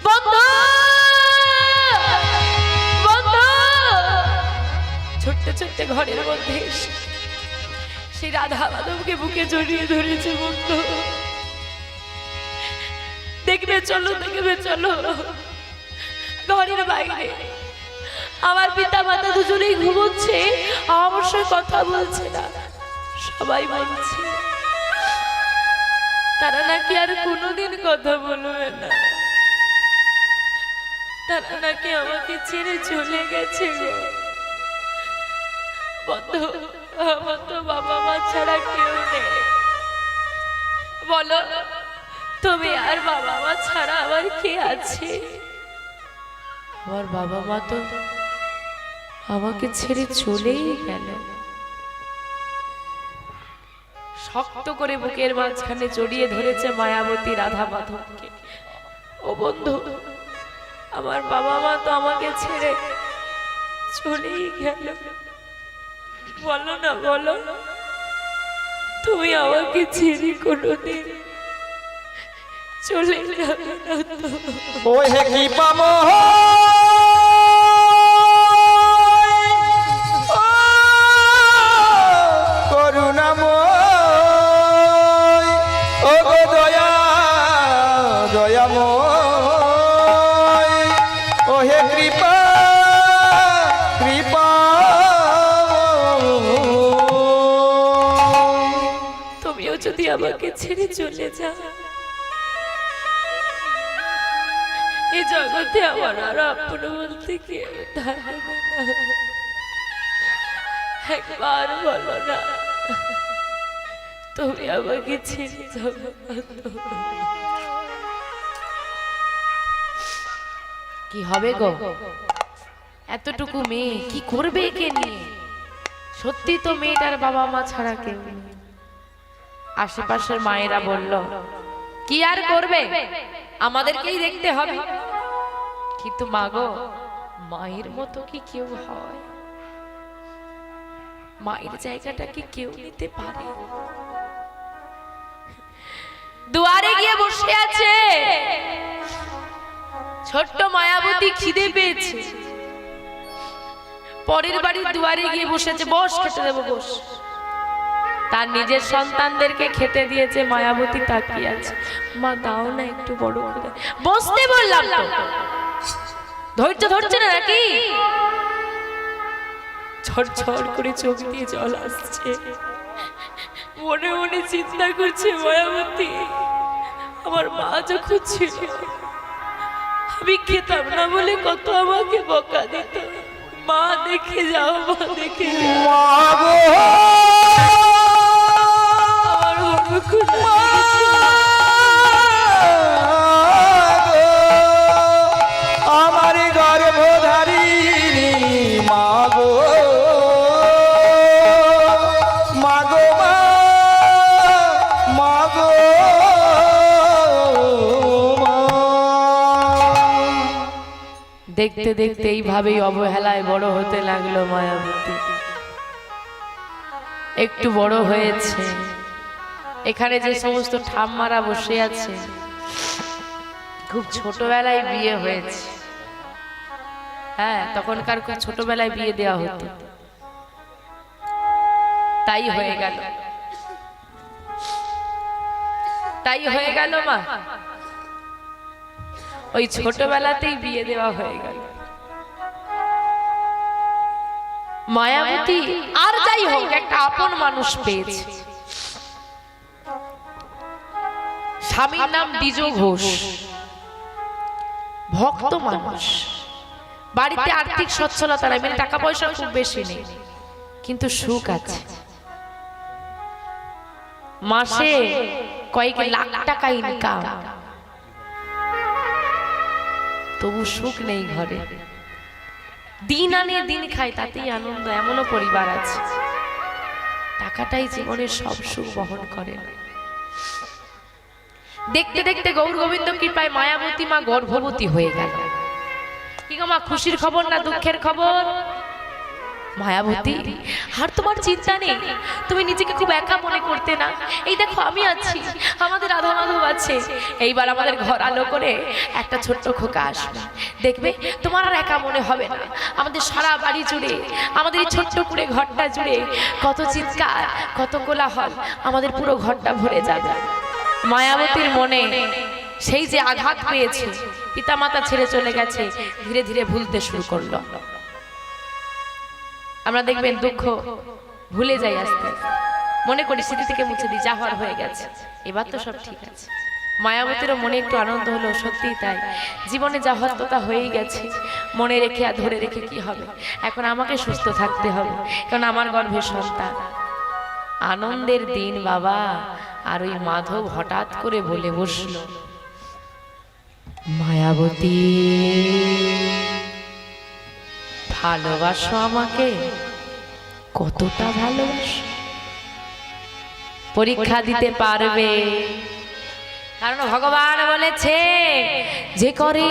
বন্ধু ছুটতে ঘরের মধ্যে এসে সেই রাধা মাধবকে বুকে জড়িয়ে ধরেছে। বন্ধু দেখবে চলো, দেখবে চলো। ঘরের বাইরে আমার পিতা মাতা দুজনেই ঘুমোচ্ছে, অবশ্যই কথা বলছে না। সবাই বলছে তারা নাকি আর কোনোদিন কথা বলবে না, তারা নাকি আমাকে ছেড়ে চলে গেছে গো। বন্ধু, আমার তো বাবা মা ছাড়া কেউ নেই। বলো তুমি আর বাবা মা ছাড়া আমার কে আছে? আমার বাবা মা তো আমাকে ছেড়ে চলেই গেল। শক্ত করে বুকের মাঝখানে জড়িয়ে ধরেছে মায়াবতী রাধা মাধবকে। ও বন্ধু, আমার বাবা মা তো আমাকে ছেড়ে চলেই গেল। বলো না, বলো তুমি আমাকে ছেড়ে কোনোদিন চলে যাবে না তো? ওই হে কি পামো করুণাময়, ও গো দয়া দয়াময়, ও হে কৃপা কৃপা। তুমিও যদি আমাকে ছেড়ে চলে যাও, এই জগতে আমার আর আপন বলতে কেউ থাকবে না। একবার বলো না তুমি আমাকে ছেড়ে যাবে না তো? কি হবে গো, এতটুকু মেয়ে কি করবে একে নিয়ে? সত্যি তো মেয়েটার বাবা মা ছাড়া কেউ নেই। আশেপাশের মায়েরা বলল কি আর করবে, আমাদেরকেই দেখতে হবে। কিন্তু মা গো, মায়ের মতো কি কেউ হয়? মায়ের জায়গাটা কি কেউ নিতে পারে? দুয়ারে গিয়ে বসে আছে ছোট্ট মায়াবতী, খিদে পেয়েছে। পরের বাড়ির দুয়ারে গিয়ে বসেছে, বস খেতে দেবো বস। তার নিজের সন্তানদেরকে খেতে দিয়েছে, মায়াবতী তাকিয়ে আছে। মা দাও না একটু বড় করে বসতে বললাম তো, ধৈর্য ধরছে না নাকি? ঝরঝর করে চোখ দিয়ে জল আসছে। মনে মনে চিন্তা করছে মায়াবতী, আমার মা যখন ছিল আমি খেতাম না বলে কত আমাকে বকা দিত। মা দেখে যাও, মা দেখে যাও। আমার গর্ভধারী মাগো, মাগো মাগো দেখতে দেখতে এইভাবেই অবহেলায় বড় হতে লাগলো মায়াবতী। একটু বড় হয়েছে, এখানে যে সমস্ত ঠাম্মারা বসে আছে খুব ছোটবেলায় বিয়ে হয়েছে। হ্যাঁ, তখনকার খুব ছোটবেলায় বিয়ে দেওয়া হতো, তাই হয়ে গেল, তাই হয়ে গেল মা। ওই ছোটবেলাতেই বিয়ে দেওয়া হয়ে গেল। মায়াবতী আর যাই হোক একটা আপন মানুষ পেয়েছে। স্বামীর নাম দ্বিজ ঘোষ, ভক্ত মানুষ। বাড়িতে আর্থিক সচ্ছলতা নেই, মানে টাকা পয়সা খুব বেশি নেই, কিন্তু সুখ আছে। মাসে কয়েক লাখ টাকা ইনকাম, তবু সুখ নেই ঘরে। দিন আনে দিন খায়, তাতেই আনন্দ। এমনও পরিবার আছে টাকাটাই জীবনের সব সুখ বহন করে। দেখতে দেখতে গৌর গোবিন্দ কৃপায় মায়াবতী মা গর্ভবতী হয়ে গেল। কি গো মা, খুশির খবর না দুঃখের খবর? মায়াবতী, আর তোমার চিন্তা নেই, তুমি নিজেকে খুব একা মনে করতে না। এই দেখো আমি আছি, আমাদের রাধা মাধব আছে। এইবার আমাদের ঘর আলো করে একটা ছোট্ট খোকা আসবে, দেখবে তোমার আর একা মনে হবে না। আমাদের সারা বাড়ি জুড়ে, আমাদের এই ছোট্ট করে ঘরটা জুড়ে কত চিৎকার, কত কোলাহল, আমাদের পুরো ঘরটা ভরে যাবে। মায়াবতীর মনে সেই যে আঘাত পেয়েছে, পিতামাতা ছেড়ে চলে গেছে, ধীরে ধীরে ভুলতে শুরু করলো। আমরা দেখবেন দুঃখ ভুলে যাই আস্তে আস্তে, মনে করি স্মৃতি থেকে মুছে দিই, যা হওয়ার হয়ে গেছে, এবার তো সব ঠিক আছে। মায়াবতীরও মনে একটু আনন্দ হলো, সত্যিই তাই, জীবনে যা হওয়ার তো তা হয়েই গেছে, মনে রেখে আর ধরে রেখে কি হবে, এখন আমাকে সুস্থ থাকতে হবে, কারণ আমার গর্ভে সন্তান। আনন্দের দিন বাবা। আর ওই মাধব হঠাৎ করে বলে বসল, মায়াবতী ভালোবাসো আমাকে? কতটা ভালোবাসো? পরীক্ষা দিতে পারবে? কারণ ভগবান বলেছে, যে করে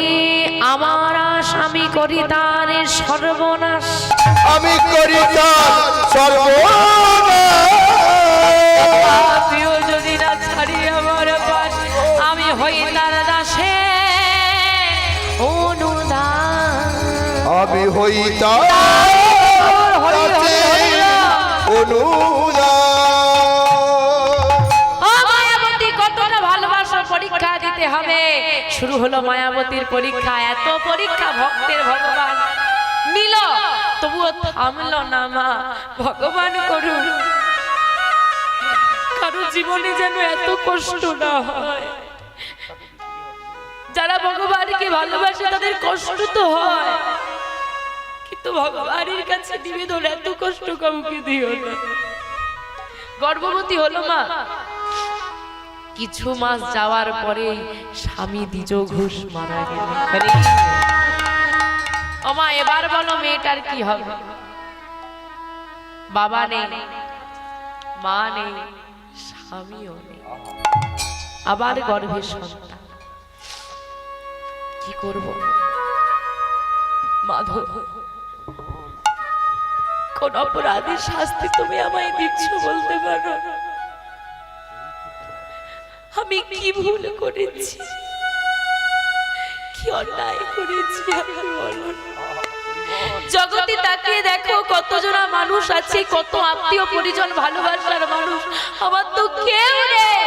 আমার আশ আমি করি তার সর্বনাশ। আমি করি তার সর্বনাশ। প্রিয় যদি না ছাড়ি আমার পাশ, আমি হই তার দাসে অনুদান। আমি হই তার অনুদান। মায়াবতী কতটা ভালোবাসো, পরীক্ষা দিতে হবে। শুরু হলো মায়াবতীর পরীক্ষা। এত পরীক্ষা ভক্তের ভগবান নিল, তবুও থামলো না। মা ভগবান করুন, কারো জীবনে যেন এত কষ্ট না হয়। যারা ভগবানকে ভালোবাসে তাদের কষ্ট তো হয়, কিন্তু ভগবানের কাছে নিবেদন, এত কষ্ট কাউকে দিও না। গর্ভবতী হলো মা, কিছু মাস যাওয়ার পরে স্বামী দ্বিজ ঘোষ মারা গেল। ও মা, এবার বলো মেয়েটার কি হবে? বাবা নেই, মা নেই, স্বামীও নেই, আবার গর্ভে সন্তান। কি করব মাধব? কোন অপরাধের শাস্তি তুমি আমায় দিচ্ছ বলতে পারো? আমি কি ভুল করেছি, কি অন্যায় করেছি আমি বলো? জগতে তাকিয়ে দেখো কতজনা মানুষ আছে, কত আত্মীয় পরিজন, ভালোবাসার মানুষ, আমার তো কেউ নেই।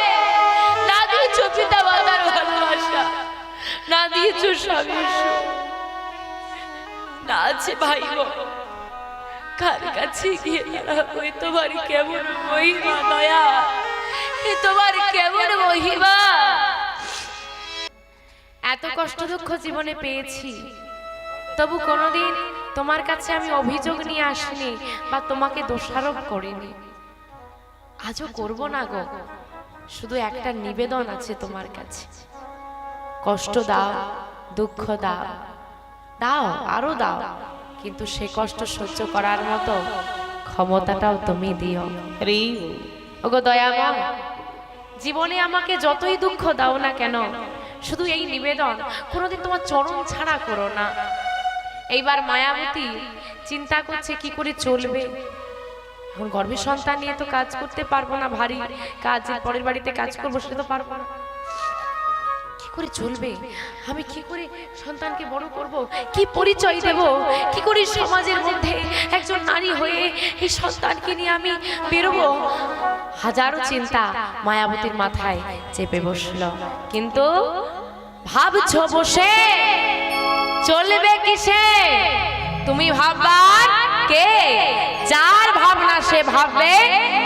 না দিয়েছো পিতা মাতার ভালোবাসা, না দিয়েছো স্বামীর সুখ, না আছে ভাই বোন। কার কাছে গিয়ে দাঁড়াবো? তোমার কেমন মহিমা দয়া, তোমার কেমন মহিমা। এত কষ্ট দুঃখ জীবনে পেয়েছি, তবু কোনোদিন তোমার কাছে আমি অভিযোগ নিয়ে আসিনি বা তোমাকে দোষারোপ করিনি, আজও করব না গো। শুধু একটা নিবেদন আছে তোমার কাছে, কষ্ট দাও, দুঃখ দাও, দাও আরো দাও, কিন্তু সে কষ্ট সহ্য করার মতো ক্ষমতাটাও তুমি দিও। ওগো দয়াময়, জীবনে আমাকে যতই দুঃখ দাও না কেন, শুধু এই নিবেদন, কোনোদিন তোমার চরণ ছাড়া করো না। এইবার মায়াবতী চিন্তা করছে কি করে চলবে। এখন গর্ভের সন্তান নিয়ে তো কাজ করতে পারবো না, ভারী কাজ, পরের বাড়িতে কাজ করবো সেটা তো পারবো না। কি করে চলবে? আমি কি করে সন্তানকে বড় করব? কি পরিচয় দেব? কি করে সমাজের মধ্যে একজন নারী হয়ে এই সন্তানকে নিয়ে আমি বেরোবো? হাজারো চিন্তা মায়াবতীর মাথায় চেপে বসলো। কিন্তু ভাবছো বসে চলবে কিসে? তুমি ভাববার কে? যার ভাবনা সে ভাববে,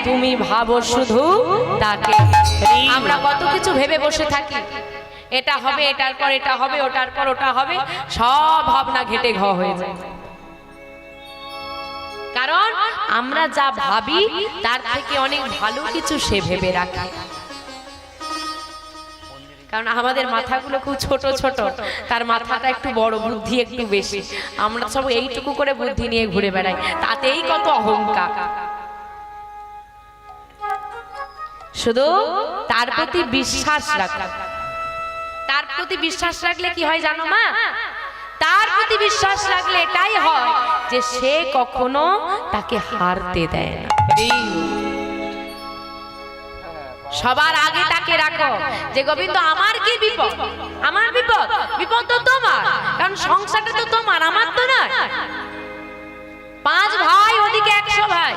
তুমি ভাবো শুধু তাকে। আমরা কত কিছু ভেবে বসে থাকি, এটা হবে, এটার পর এটা হবে, ওটার পর ওটা হবে, সব ভাবনা ঘেটে ঘ হয়ে যায়। কারণ আমরা যা ভাবি তার থেকে অনেক ভালো কিছু সে ভেবে রাখে। কারণ আমাদের মাথাগুলো খুব ছোট ছোট, তার মাথাটা একটু বড়, বুদ্ধি একটু বেশি। আমরা সব এইটুকু করে বুদ্ধি নিয়ে ঘুরে বেড়াই, তাতেই কত অহংকার। শুধু তার প্রতি বিশ্বাস রাখা। তার প্রতি বিশ্বাস রাখলে কি হয় জানো মা? তার প্রতি বিশ্বাস রাখলে এটাই হয় যে সে কখনো তাকে হারতে দেয় না। সবার আগে তাকে রাখো যে গোবিন্দ আমার কি বিপদ, আমার বিপদ, বিপদ তো তোমার, কারণ সংসারটা তো তোমার, আমার তো নয়। 5 ভাই, ওদিকে 100 ভাই।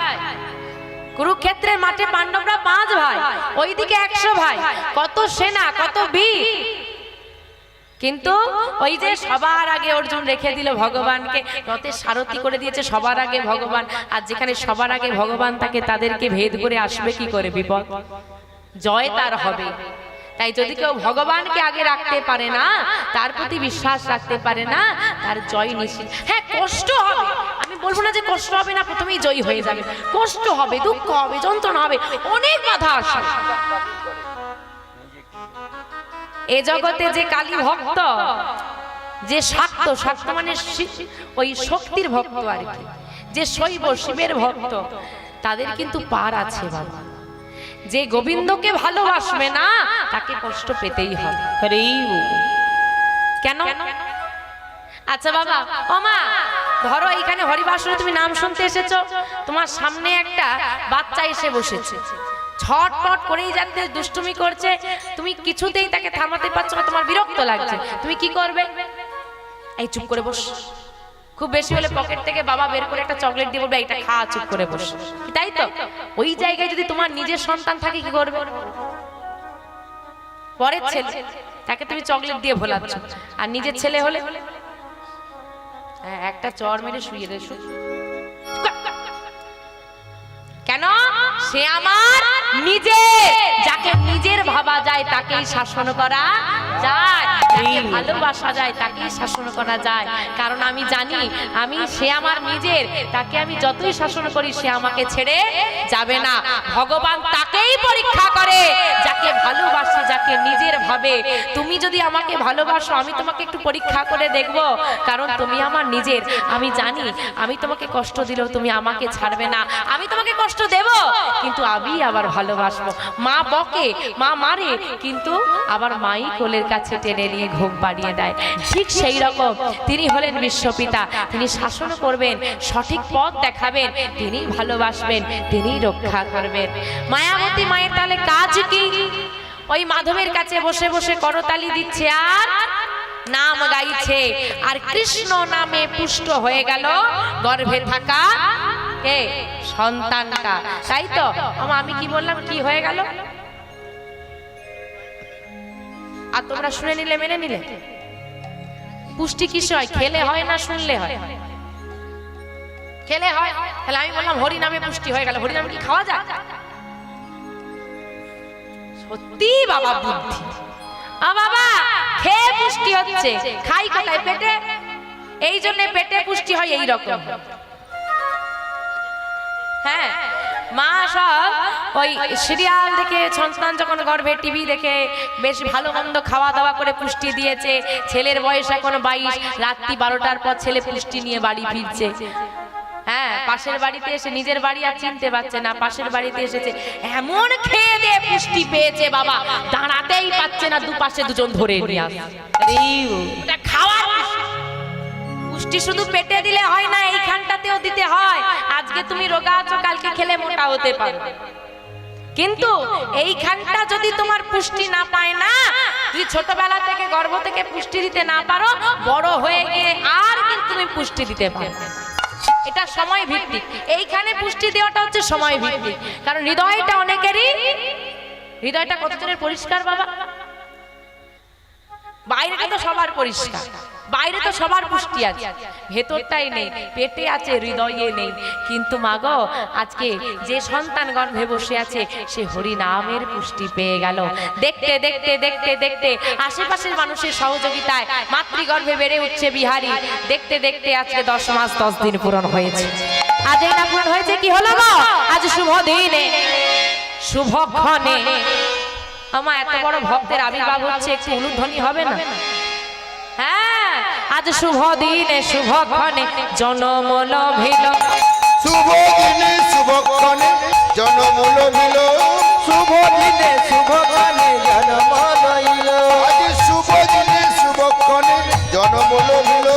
কুরুক্ষেত্রের মাঠে পাণ্ডবরা 5 ভাই, ওইদিকে 100 ভাই, কত সেনা, কত বীর। কিন্তু ওই যে সবার আগে অর্জুন রেখে দিল ভগবানকে, রথের সারথি করে দিয়েছে সবার আগে ভগবান। আর যেখানে সবার আগে ভগবান থাকে তাদেরকে ভেদ করে আসবে কি করে বিপদ, জয় তার হবে। তাই যদি কেউ ভগবানকে আগে রাখতে পারে না, তার প্রতি বিশ্বাস রাখতে পারে না, তার জয় নিশ্চিত। হ্যাঁ, কষ্ট হবে, আমি বলবো না যে কষ্ট হবে না, প্রথমেই জয়ী হয়ে যাবে। কষ্ট হবে, দুঃখ হবে, যন্ত্রণা হবে, অনেক বাধা আসবে। এ জগতে যে কালী ভক্ত, যে শাক্ত, শাক্ত মানে ওই শক্তির ভক্ত আর কি, যে শৈব শিবের ভক্ত, তাদের কিন্তু পার আছে বাবা। যে গোবিন্দকে ভালোবাসবে না তাকে কষ্ট পেতেই হবে। কেন? আচ্ছা বাবা, ও মা, ধরো এইখানে হরিবাসরে তুমি নাম শুনতে এসেছো, তোমার সামনে একটা বাচ্চা এসে বসেছে, ছটপট করেই যাচ্ছে, দুষ্টুমি করছে, তুমি কিছুতেই তাকে থামাতে পারছো না, তোমার বিরক্ত লাগছে, তুমি কি করবে? এই চুপ করে বস। খুব বেশি হলে পকেট থেকে বাবা বের করে একটা চকলেট দিয়ে বলবে এটা খা, চুপ করে বস, তাই তো? ওই জায়গায় যদি তোমার নিজের সন্তান থাকে কি করবে? পরের ছেলে, তাকে তুমি চকলেট দিয়ে ভোলাচ্ছ, আর নিজের ছেলে হলে একটা চড় মেরে শুইয়ে দে। কেন? সে আমার নিজের, যাকে নিজের ভাবা যায় তাকেই শাসন করা যায়, যাকে ভালোবাসা যায় তাকেই শাসন করা যায়। কারণ আমি জানি সে আমার নিজের, তাকে আমি যতই শাসন করি সে আমাকে ছেড়ে যাবে না। ভগবান তাকেই পরীক্ষা করে যাকে ভালোবাসে, যাকে নিজের ভাবে। তুমি যদি আমাকে ভালোবাসো, আমি তোমাকে একটু পরীক্ষা করে দেখব, কারণ তুমি আমার নিজের। আমি জানি আমি তোমাকে কষ্ট দিলেও তুমি আমাকে ছাড়বে না, আমি তোমাকে কষ্ট দেব কিন্তু আমি আবার ভালোবাসবো। মা বকে, মা মারে, কিন্তু আবার মাই কোলের কাছে টেনে নিয়ে ঘুম পাড়িয়ে দেয়। ঠিক সেই রকম তিনি হলেন বিশ্বপিতা, তিনি শাসন করবেন, সঠিক পথ দেখাবেন, তিনি ভালোবাসবেন, তিনি রক্ষা করবেন। মায়াবতী মায়ের তাহলে কাজ কি? ওই মাধবের কাছে বসে বসে করতালি দিচ্ছে আর নাম গাইছে, আর কৃষ্ণ নামে পুষ্ট হয়ে গেল গর্ভে থাকা কে? সন্তানটা। তাই তো আমি কি বললাম, কি হয়ে গেল? আর তোমরা শুনে নিলে, মেনে নিলে। পুষ্টি কিসে হয়? খেলে হয় না শুনলে হয়? খেলে হয়। তাহলে আমি বললাম হরি নামে পুষ্টি হয়ে গেল, হরি নামে কি খাওয়া যায়? সত্যি বাবা বুদ্ধি। বাবা, খেয়ে পুষ্টি হচ্ছে, খাই কোথায়? পেটে। এই জন্য পেটে পুষ্টি হয় এই রকম। হ্যাঁ, মা সব ওই সিরিয়াল দেখে, সন্তান যখন গর্ভে টিভি দেখে বেশ ভালো মন্দ খাওয়া দাওয়া করে পুষ্টি দিয়েছে। ছেলের বয়স এখন 22, রাত্রি 12টার পর ছেলে পুষ্টি নিয়ে বাড়ি ফিরছে। হ্যাঁ, পাশের বাড়িতে এসে, নিজের বাড়ি আর চিনতে পারছে না, পাশের বাড়িতে এসেছে, এমন খেয়ে দিয়ে পুষ্টি পেয়েছে বাবা, দাঁড়াতেই পারছে না, দুপাশে দুজন ধরে নিয়ে আসে। খাওয়ার পুষ্টি শুধু পেটে দিলে হয় না, এইখানটাতেও দিতে হয়। আজকে তুমি রোগা আছো, কালকে খেলে মোটা হতে পারো, কিন্তু এইখানটা যদি তোমার পুষ্টি না পায় না, তুই ছোটবেলা থেকে গর্ভ থেকে পুষ্টি দিতে না পারো, বড় হয়ে গিয়ে আর কিন্তু তুমি পুষ্টি দিতে পারো। এটা সময় ভিত্তিক। এইখানে পুষ্টি দেওয়াটা হচ্ছে সময় ভিত্তিক, কারণ হৃদয়টা অনেকেরই, হৃদয়টা কতজনের পরিষ্কার বাবা? বাইরেটা তো সবার পরিষ্কার, বাইরে তো সবার পুষ্টি আছে, ভেতরটাই নেই, পেটে আছে, হৃদয়ে নেই। কিন্তু মাগো, আজকে যে সন্তান গর্ভে বসে আছে সে হরি নামের পুষ্টি পেয়ে গেল। দেখতে দেখতে দেখতে দেখতে আশেপাশের মানুষের সহযোগিতায় মাতৃগর্ভে বেড়ে উঠছে বিহারী। দেখতে দেখতে আজকে 10 মাস 10 দিন পূরণ হয়েছে। আজ এই না পূরণ হয়েছে, কি হলো গো? আজ শুভ দিনে, শুভক্ষণে আমার এত বড় ভক্তের আবির্ভাব হচ্ছে, একটু উলুধ্বনি হবে না? হ্যাঁ, আজ শুভ দিনে শুভক্ষণে জনম লভিল, শুভ দিনে শুভক্ষণে জনম লভিল, শুভ দিনে শুভক্ষণে জন্ম লইল, আজ শুভ দিনে শুভক্ষণে জনম লভিল,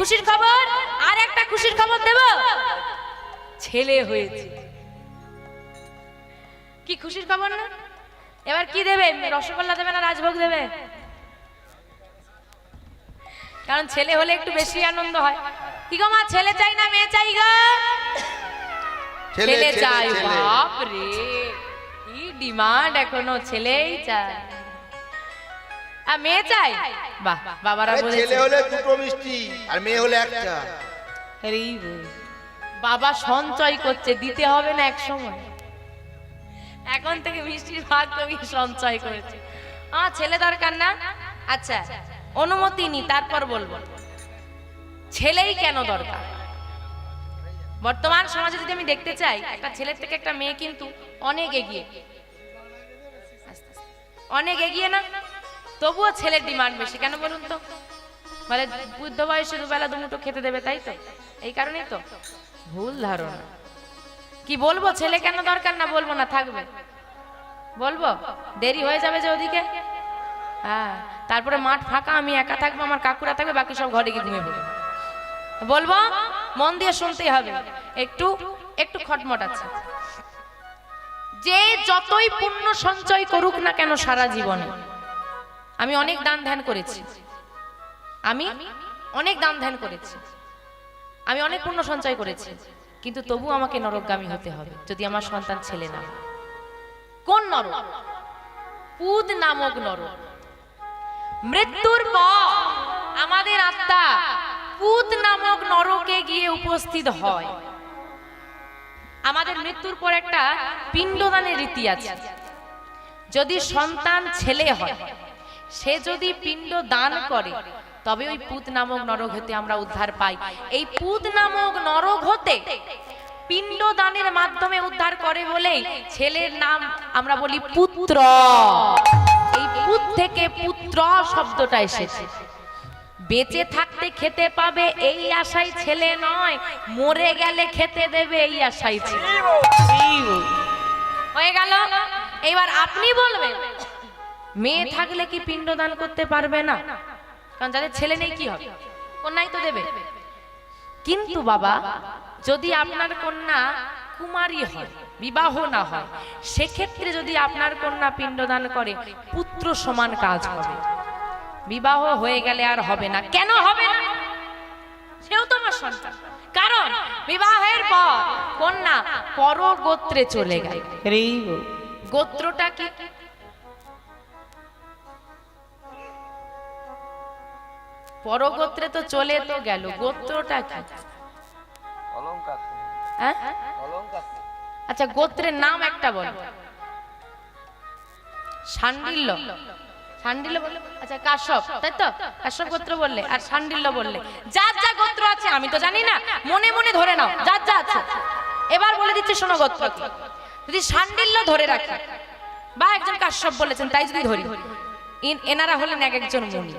খুশির খবর, আর একটা খুশির খবর দেব, ছেলে হয়েছে। কি খুশির খবর না? এবার কি দেবে? রসগোল্লা দেবে না রাজভোগ দেবে? কারণ ছেলে হলে একটু বেশি আনন্দ হয়। কি গো মা, ছেলে চাই না মেয়ে চাই গো? ছেলে চাই। বাপ রে, কি ডিমান্ড এখনো, ছেলেই চাই। আর মেয়ে চাই? বাহ, বাবারা বলেছে ছেলে হলে দুটো মিষ্টি আর মেয়ে হলে একটা। বাবা সঞ্চয় করছে, দিতে হবে না এক সময়। এখন থেকে মিষ্টির ভাগ তুমি সঞ্চয় করেছে। ছেলে দরকার না? আচ্ছা, অনুমতি নি, তারপর বলবো ছেলেই কেন দরকার। বর্তমান সমাজে যদি আমি দেখতে চাই, একটা ছেলের থেকে একটা মেয়ে কিন্তু অনেক এগিয়ে, অনেক এগিয়ে না? তবুও ছেলের ডিমান্ড বেশি কেন বলুন তো? মানে বুদ্ধ বয়সে দুবেলা দুমুঠো খেতে দেবে, তাই তো? এই কারণেই তো। ভুল ধারণা। কি বলবো, ছেলে কেন দরকার না বলবো না, থাকবে? বলবো, দেরি হয়ে যাবে যে ওদিকে। হ্যাঁ, তারপরে মাঠ ফাঁকা, আমি একা থাকবো, আমার কাকুরা থাকবে, বাকি সব ঘরে গিয়ে ঘুমিয়ে পড়বে। বলবো, মন দিয়ে শুনতেই হবে। একটু একটু খটমট আছে। যে যতই পুণ্য সঞ্চয় করুক না কেন সারা জীবনে, আমি অনেক দান ধ্যান করেছি, আমি অনেক দান ধ্যান করেছি, আমি অনেক পুণ্য সঞ্চয় করেছি, কিন্তু তবু আমাকে নরকগামী হতে হবে যদি আমার সন্তান ছেলে না হয়। কোন নরক? পুদ নামক নরক। মৃত্যুর পর আমাদের আত্মা পুদ নামক নরকে গিয়ে উপস্থিত হয়। আমাদের মৃত্যুর পর একটা পিণ্ডদানের রীতি আছে। যদি সন্তান ছেলে হয়, সে যদি পিণ্ড দান করে, তবে ওই পুত নামক নরক হতে আমরা উদ্ধার পাই। এই পুত নামক নরক হতে পিণ্ড দানের মাধ্যমে উদ্ধার করে বলেই ছেলের নাম আমরা বলি পুত্র। এই পুত থেকে পুত্র শব্দটা এসেছে। বেঁচে থাকতে খেতে পাবে এই আশায় ছেলে নয়, মরে গেলে খেতে দেবে এই আশায় ছেলে। হয়ে গেল। এবার আপনি বলবেন, মেয়ে থাকলে কি পিণ্ডদান করতে পারবে না? কারণ যাদের ছেলে নেই কি হবে? কন্যাই তো দেবে। কিন্তু বাবা, যদি আপনার কন্যা কুমারী হয়, বিবাহ না হয়, সেক্ষেত্রে যদি আপনার কন্যা পিণ্ডদান করে, পুত্র সমান কাজ হবে। বিবাহ হয়ে গেলে আর হবে না। কেন হবে না? সেও তো আমার সন্তান। কারণ বিবাহের পর কন্যা পরগোত্রে চলে গেল। গোত্রটা কি? পরগোত্রে তো চলে তো গেল, গোত্রটা কি? আচ্ছা, গোত্রের নাম একটা বল। শাণ্ডিল্য, শাণ্ডিল্য বললে। আচ্ছা, কাশ্যপ, তাই তো? কাশ্যপ গোত্র বললে, আর শাণ্ডিল্য বললে। যার যা গোত্র আছে আমি তো জানি না, মনে মনে ধরে নাও যার যা আছে। এবার বলে দিচ্ছি শোনো গোত্র কি। যদি শাণ্ডিল্য ধরে রাখি, বা একজন কাশ্যপ বলেছেন তাই যদি ধরি, এনারা হলেন এক একজন মুনি।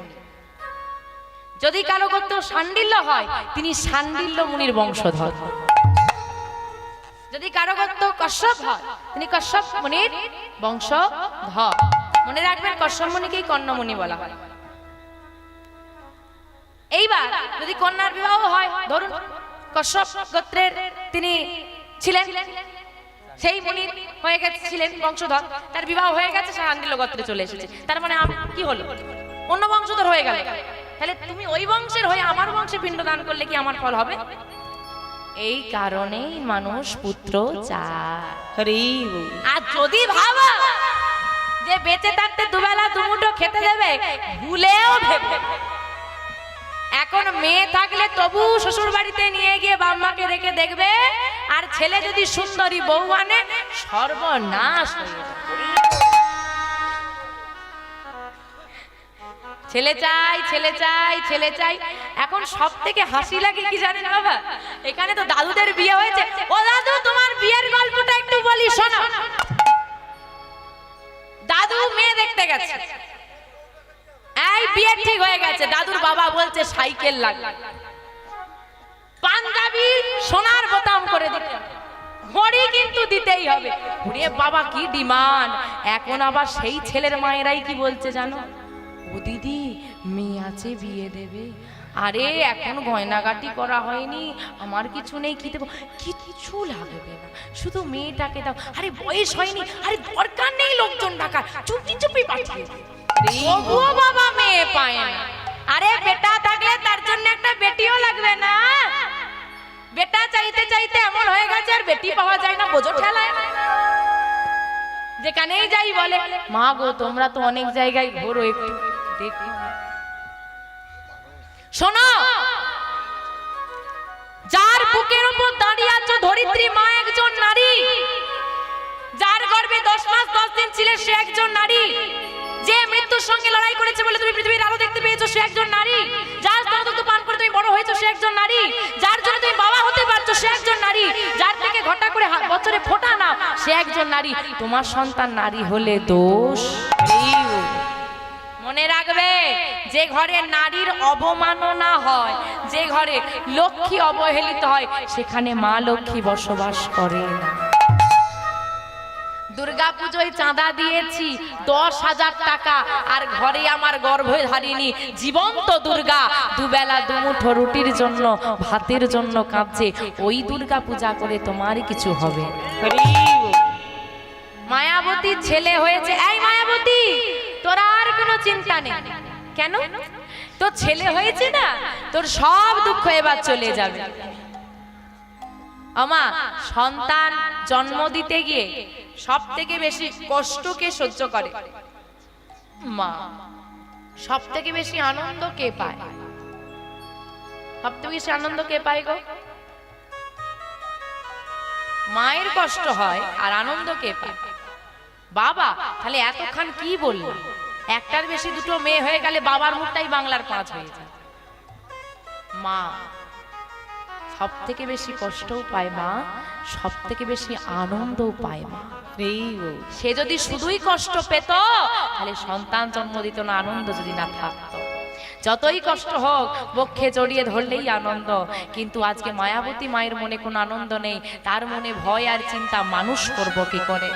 যদি কারো গোত্র শাণ্ডিল্য হয়, তিনি শাণ্ডিল্য মুনির বংশধর। যদি কারো গোত্র কশ্যপ হয়, তিনি কশ্যপ মুনির বংশধর। মনে রাখবেন, কশ্যপ মুনিকেই কন্যামুনি বলা হয়। এইবার যদি কন্যার বিবাহ হয়, ধরুন কশ্যপ গোত্রের তিনি ছিলেন, সেই মুনির হয়ে গেছে, ছিলেন বংশধর, তার বিবাহ হয়ে গেছে, শাণ্ডিল্য গোত্রে চলে এসেছে। তার মানে কি হলো? অন্য বংশধর হয়ে গেল। তাহলে তুমি ওই বংশের হয়ে আমার বংশে পিণ্ডদান করলে কি আমার ফল হবে? এই কারণেই মানুষ পুত্র চায়। আর যদি ভাবো যে বেঁচে থাকতে দুবেলা দুমুঠো খেতে দেবে, ভুলেও ভেবে। এখন মেয়ে থাকলে তবু শ্বশুর বাড়িতে নিয়ে গিয়ে বাম্মাকে রেখে দেখবে, আর ছেলে যদি সুন্দরী বউ আনে, সর্বনাশ হয়ে যাবে। ছেলে চাই, ছেলে চাই, ছেলে চাই। এখন সব থেকে হাসি লাগে কি জানেন বাবা? এখানে তো দাদুদের বিয়ে হয়েছে। ও দাদু, তোমার বিয়ের গল্পটা একটু বলি শোনো। দাদু মেয়ে দেখতে গেছে, এই বিয়ে ঠিক হয়ে গেছে। দাদুর বাবা বলছে সাইকেল লাগবে, পাঞ্জাবি সোনার বোতাম করে দিতে হবে, ঘড়ি কিন্তু দিতেই হবে। ওরে বাবা, কি ডিমান্ড! এখন আবার সেই ছেলের মায়েরাই কি বলছে জানো? ও দিদি মেয়ে আছে বিয়ে দেবে। আরে এখন গয়নাগাটি করা হয়নি, আমার কিছু নেই, কি দেবো? কিচ্ছু লাগবে না, শুধু মেয়েটাকে দাও। আরে বয়স হয়নি, আরে দরকার নেই লোকজন ডাকার, চুপি চুপি পাঠিয়ে দে। তবুও বাবা মেয়ে পায় না। আরে বেটা থাকলে তার জন্য একটা বেটিও লাগবে না? বেটা চাইতে চাইতে এমন হয়ে গেছে আর বেটি পাওয়া যায় না, বোঝো ঠেলায় না। যেখানেই যাই বলে মা গো তোমরা তো অনেক জায়গায় ঘোরো, একটু দেখো। শোনো, যার বুকের উপর দাঁড়িয়ে আছো ধরিত্রী মা একজন নারী, যার গর্ভে 10 মাস 10 দিন ছিলে সে একজন নারী, যে মৃত্যুর সঙ্গে লড়াই করেছে বলে তুমি পৃথিবীর আলো দেখতে পেয়েছো সে একজন নারী, যার স্তনদুগ্ধ পান করে তুমি বড় হয়েছো সে একজন নারী, যার জন্য তুমি বাবা হতে পারছো সে একজন নারী, যার থেকে ঘটা করে বছরে ফোঁটা নাও সে একজন নারী। তোমার সন্তান নারী হলে দোষ? মনে রাখবে, যে ঘরে নারীর অবমাননা হয়, যে ঘরে লক্ষ্মী অবহেলিত হয়, সেখানে মা লক্ষ্মী বসবাস করে না। দুর্গা পুজোয় চাঁদা দিয়েছি 10,000 টাকা, আর ঘরে আমার গর্ভধারিণী জীবন্ত দুর্গা দুবেলা দুমুঠো রুটির জন্য ভাতের জন্য কাঁদছে। ওই দুর্গা পূজা করে তোমার কিছু হবে? মায়াবতী ছেলে হয়েছে। এই মায়াবতী, তোর আর কোনো চিন্তা নেই। কেন? তোর ছেলে হয়েছে না, তোর সব দুঃখ এবার চলে যাবে। আমা, সন্তান জন্ম দিতে গিয়ে সব থেকে বেশি কষ্ট কে সহ্য করে? মা। সব থেকে বেশি আনন্দ কে পায়? সব থেকে বেশি আনন্দ কে পায় গো? মায়ের কষ্ট হয় আর আনন্দ কে পায়? বাবা। তাহলে এতক্ষণ কি বললো? একটার বেশি দুটো মেয়ে হয়ে গেলে বাবার মুখটাই বাংলার 5 হয়ে যায়। মা সব থেকে বেশি কষ্টও পায় মা, সব থেকে বেশি আনন্দও পায় মা। সে যদি শুধুই কষ্ট পেত তাহলে সন্তান জন্ম দিত না, আনন্দ যদি না থাকতো। যতই কষ্ট হোক বক্ষে জড়িয়ে ধরলেই আনন্দ। কিন্তু আজকে মায়াবতী মায়ের মনে কোনো আনন্দ নেই, তার মনে ভয় আর চিন্তা, মানুষ করব কি করে।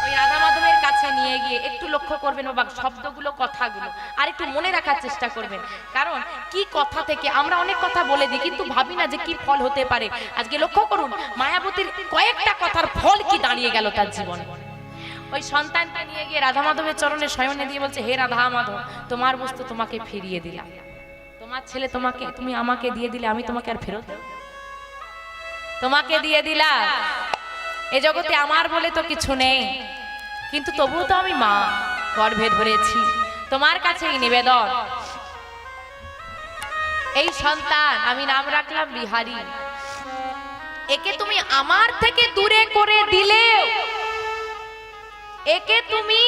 ওই রাধা মাধবের কাছে নিয়ে গিয়ে একটু লক্ষ্য করবেন বাবা, শব্দগুলো কথাগুলো আর একটু মনে রাখার চেষ্টা করবেন। কারণ কি কথা থেকে আমরা অনেক কথা বলে দিই কিন্তু ভাবি না যে কি ফল হতে পারে। আজকে লক্ষ্য করুন মায়াবতীর কয়েকটা কথার ফল কি দাঁড়িয়ে গেল তার জীবনে। ওই সন্তানকে নিয়ে গিয়ে রাধা মাধবের চরণে শয়নে দিয়ে বলছে, হে রাধা মাধব, তোমার বস্তু তোমাকে ফিরিয়ে দিলাম, তোমার ছেলে তোমাকে, তুমি আমাকে দিয়ে দিলে, আমি তোমাকে আর ফেরত দেব? তোমাকে দিয়ে দিলাম, এ জগতে আমার বলে তো কিছু নেই, কিন্তু তবুও তো আমি মা, গর্ভে ধরেছি, তোমার কাছেই নিবেদন। এই সন্তান আমি নাম রাখলাম বিহারী, একে তুমি আমার থেকে দূরে করে দিলেও, একে তুমি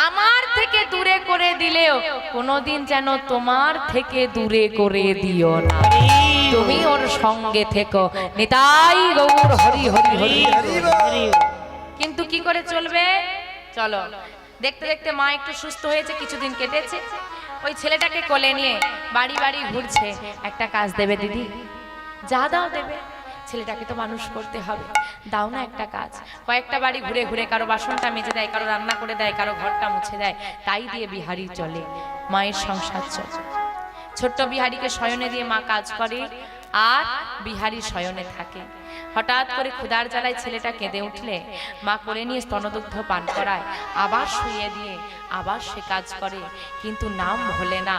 আমার থেকে দূরে করে দিলেও কোনোদিন যেন তোমার থেকে দূরে করে দিও না, তুমি ওর সঙ্গে থেকো। নিতাই গৌর হরি হরি হরি। কিন্তু কি করে চলবে? চলো দেখতে দেখতে মা একটু সুস্থ হয়েছে, কিছুদিন কেটেছে, ওই ছেলেটাকে কোলে নিয়ে বাড়ি বাড়ি ঘুরছে। একটা কাজ দেবে দিদি? যা দাও দেবে, ছেলেটাকে তো মানুষ করতে হবে, দাও না একটা কাজ। কয়েকটা বাড়ি ঘুরে ঘুরে কারো বাসনটা মেজে দেয়, কারো রান্না করে দেয়, কারো ঘরটা মুছে দেয়, তাই দিয়ে বিহারি চলে, মায়ের সংসার চলে। ছোট্ট বিহারিকে শয়নে দিয়ে মা কাজ করে আর বিহারি শয়নে থাকে। হঠাৎ করে ক্ষুধার জ্বালায় ছেলেটা কেঁদে উঠলে মা কোলে নিয়ে স্তনদুগ্ধ পান করায়, আবার শুয়ে দিয়ে আবার সে কাজ করে, কিন্তু নাম ভোলে না।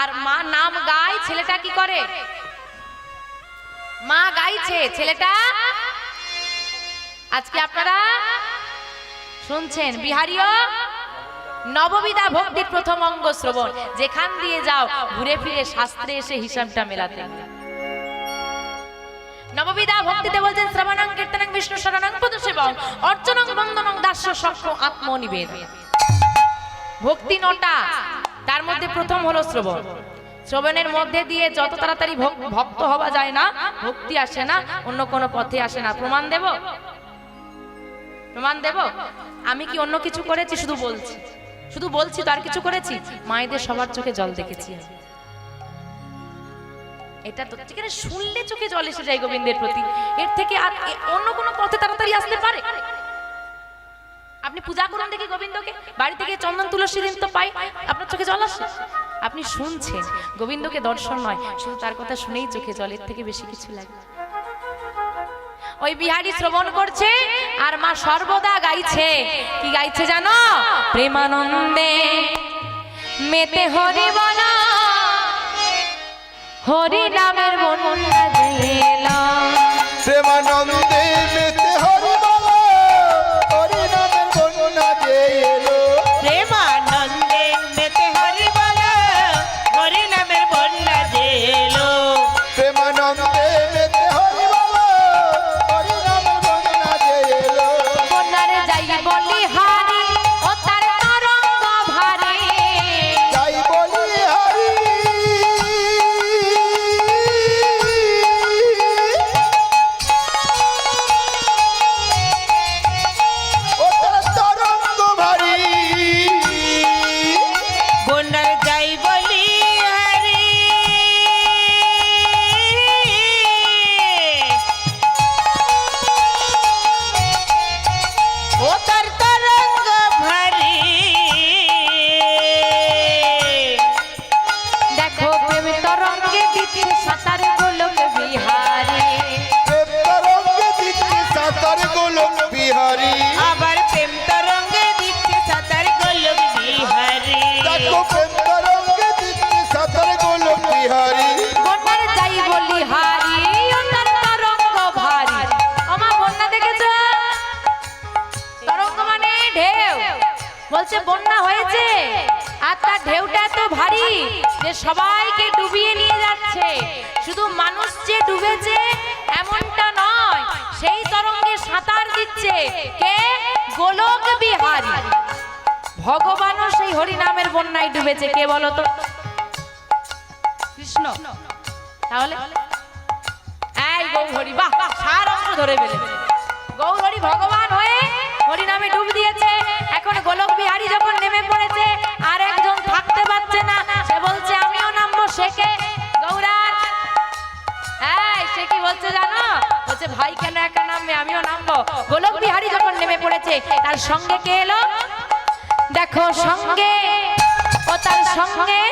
আর মা নাম গায়, ছেলেটা কি করে? মা গাইছে, ছেলেটা আজকে আপনারা শুনছেন বিহারীও নববিধা ভক্তির প্রথম অঙ্গ শ্রবণ। যেখান দিয়ে যাও ঘুরে ফিরে শাস্ত্রে এসে হিসাবটা মেলাতে। নববিধা ভক্তিতে বলছেন শ্রবণং কীর্তনং বিষ্ণু শরণং পদসেবং অর্চনং বন্দনং দাস্য সক্ষ আত্মনিবেদন। ভক্তি 9টা, তার মধ্যে প্রথম হলো শ্রবণ। শ্রবণের মধ্যে দিয়ে যত তাড়াতাড়ি ভক্ত হওয়া যায় না, ভক্তি আসে না, অন্য কোনো পথে আসে না। প্রমাণ দেব? প্রমাণ দেব? আমি কি অন্য কিছু করেছি? শুধু বলছি, শুধু বলছি তো, আর কিছু করেছি? মায়েদের সবার চোখে জল দেখেছি। এটা তো যেখানে শুনলে চোখে জল এসে যায় গোবিন্দের প্রতি, এর থেকে আর অন্য কোনো পথে তাড়াতাড়ি আসতে পারে? আপনি পূজা করুন দেখি গোবিন্দকে, বাড়ি থেকে চন্দন তুলসী দিন তো পাই, আপনার চোখে জল আসে? আপনি শুনছেন, গোবিন্দকে দর্শন নয়, শুধু তার কথা শুনেই চোখে জলের থেকে বেশি কিছু লাগে। ওই বিহারী শ্রবণ করছে আর মা সর্বদা গাইছে। কি গাইছে জানো? প্রেমানন্দে মেতে হরি বলা, হরি নামের বন্যা জেলা। প্রেমানন্দে মেতে হরি বলা, হরি নামের বন্যা যে এলো। প্রেমানন্দে মেতে হরি বলা, হরি নামের বন্যা যে এলো। প্রেমানন্দে মেতে হরি বলা, হরি নামের বন্যা যে এলো। বন্যারে যাই বলি হারি, ও তার তরঙ্গ ভারী। যাই বলি হরি, ও তার তরঙ্গ ভারী। বন্যার যাই বলি হরি, ও তার তরঙ্গ ভারী। দেখো প্রেম তরঙ্গে দিচ্ছে সাঁতার গোলক বিহারী। প্রেম তরঙ্গে দিচ্ছে সাঁতার গোলক বিহারী। আবার প্রেম তরঙ্গে দিচ্ছে সাঁতার গোলক বিহারী। দেখো প্রেম তরঙ্গে দিচ্ছে সাঁতার গোলক বিহারী। বন্যার যাই বলি হারি, ও তার তরঙ্গ ভারী। আমার বন্যা দেখেছো? তরঙ্গ মানে ঢেউ। বলছে বন্যা হয়েছে আর তার ঢেউটা এত ভারী যে সবাইকে ডুবিয়ে নিয়ে যাচ্ছে। শুধু মানুষ যে ডুবেছে এমনটা নয়, সেই তরঙ্গে সাঁতার দিচ্ছে কে? গোলক বিহারী। ভগবানও সেই হরি নামের বন্যায় ডুবেছে। কে বলো তো? কৃষ্ণ। তাহলে এই গৌহরি, বাহ, সার অংশ ধরে ফেলেছে। গৌহরি ভগবান হয়ে হরি নামে ডুব দিয়েছে। এখন গোলক বিহারী যখন নেমে পড়েছে আর একজন থাকতে পারছে না, সে বলছে আমিও নামবো। সে কে? গৌরাজ। এই সে কি বলছে জানো? বলছে ভাই কেন একা নামবে, আমিও নামবো। গোলক বিহারী যখন নেমে পড়েছে তার সঙ্গে কে এলো? দেখো সঙ্গে, ও তার সঙ্গে,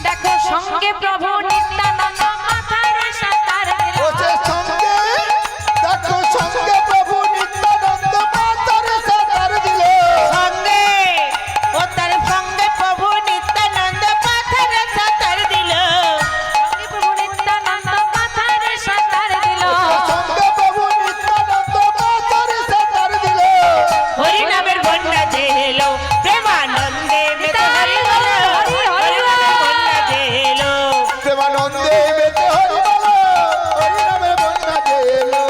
দেখো সঙ্গে প্রভু নিত্যানন্দ মাথার সাঁতার দিল। ওছে সঙ্গে, দেখো সঙ্গে প্রভু নিত্যানন্দ মাতার সাঁতার দিল। সঙ্গে, ও তার সঙ্গে প্রভু নিত্যানন্দ পাথরে সাঁতার দিল। সঙ্গে প্রভু নিত্যানন্দ মাথার সাঁতার দিল। সঙ্গে প্রভু নিত্যানন্দ মাতার সাঁতার দিল। হরি নামের বন্যা যে এলো, প্রেমানন্দে মেতে হরি বলো, হরি নামের বন্যা যে এলো। প্রেমানন্দে মেতে হরি বলা, হরি নামের বন্যা যে এলো।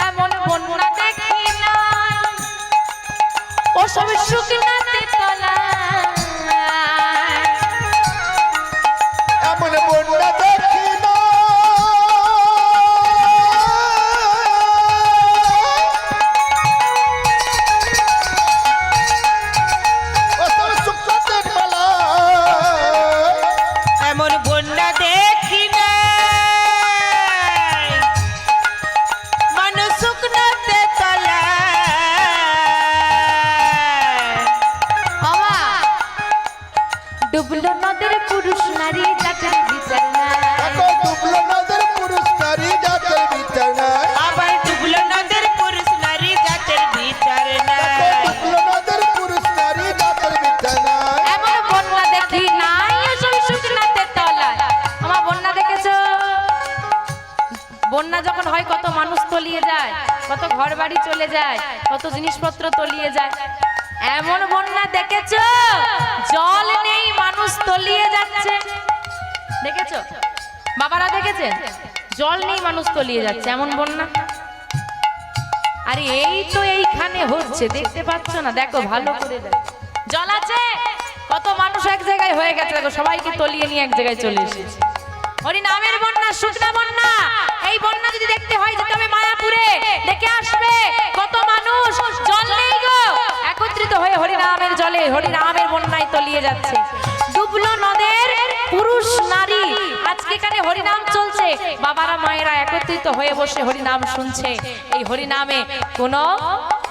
এমন বন্যা দেখি না, ও সব শুকনাতে তলা। এমন বন্যা দেখি না, ও তোর শুকনাতে তলায়। এমন বন্যা দেখি নাই, মানুষ শুকনোতে তলায়। বাবা, ডুবলো নদের পুরুষ নারী জাতির বিচার নাই। দেখো ডুবলো নদের পুরুষ নারী জাতের বিচার নাই। আবার ডুবলো নদের পুরুষ নারী জাতের বিচার দেখো নাই। ডুবলো নদের পুরুষ নারী জাতের বিচার নাই। এমন বন্যা দেখি নাই, ও সব শুকনাতে তলায়। আমার বন্যা দেখেছো? বন্যা যখন হয় কত মানুষ তলিয়ে যায়, কত ঘর বাড়ি চলে যায়, কত জিনিসপত্র তলিয়ে যায়। এমন বন্যা দেখেছো? জল নেই, মানুষ তলিয়ে যাচ্ছে। দেখেছো? বাবারা দেখেছেন? জল নেই, মানুষ তলিয়ে যাচ্ছে, এমন বন্যা। আরে এই তো এইখানে হচ্ছে, দেখতে পাচ্ছ না? দেখো ভালো করে দেখো। জল আছে, কত মানুষ এক জায়গায় হয়ে গেছে, দেখো সবাইকে তলিয়ে নিয়ে এক জায়গায় চলে এসেছে। হরি নামের বন্যা, শুকনা বন্যা। এই বন্যা যদি দেখতে হয় যেতে হবে মায়াপুরে, দেখে আসবে কত মানুষ জল নেই গো, একত্রিত হয়ে হরি নামের জলে, হরি নামের বন্যায় তলিয়ে যাচ্ছে। ডুবলো নদের পুরুষ নারী। আজকে এখানে হরিনাম চলছে, চলছে, বাবারা মায়েরা একত্রিত হয়ে বসে হরিনাম শুনছে। এই হরিনামে কোনো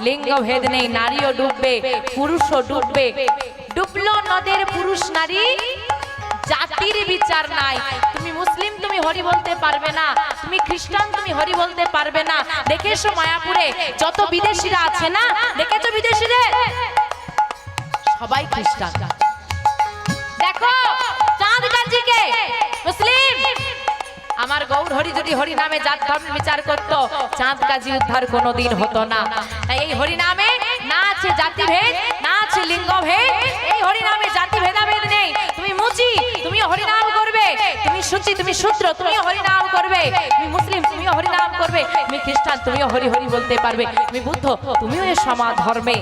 লিঙ্গ ভেদ নেই, নারীও ডুববে পুরুষও ডুববে। ডুবলো নদের পুরুষ নারী, জাতির বিচার নাই। তুমি মুসলিম তুমি হরি বলতে পারবে না, তুমি খ্রিস্টান তুমি হরি বলতে পারবে না। দেখেছো মায়াপুরে যত বিদেশিরা আছে না, দেখেছো বিদেশিদের সবাই খ্রিস্টান। দেখো চাঁদ গাজীকে মুসলিম, আমার গৌর হরি যদি হরি নামে জাত ধর্ম বিচার করতো, চাঁদ গাজী উদ্ধার কোনোদিন হতো না। তাই এই হরি নামে না আছে জাতি ভেদ, না আছে লিঙ্গ ভেদ। এই হরি নামে জাতি ভেদাভেদ নেই। তুমি মুচি তুমিও হরি নাম করবে, তুমি সুচি তুমি শূদ্র তুমিও হরি নাম করবে, তুমি মুসলিম তুমিও হরি নাম করবে, তুমি খ্রিস্টান তুমিও হরি হরি বলতে পারবে, তুমি বুদ্ধ তুমিও এ সমান ধর্মে।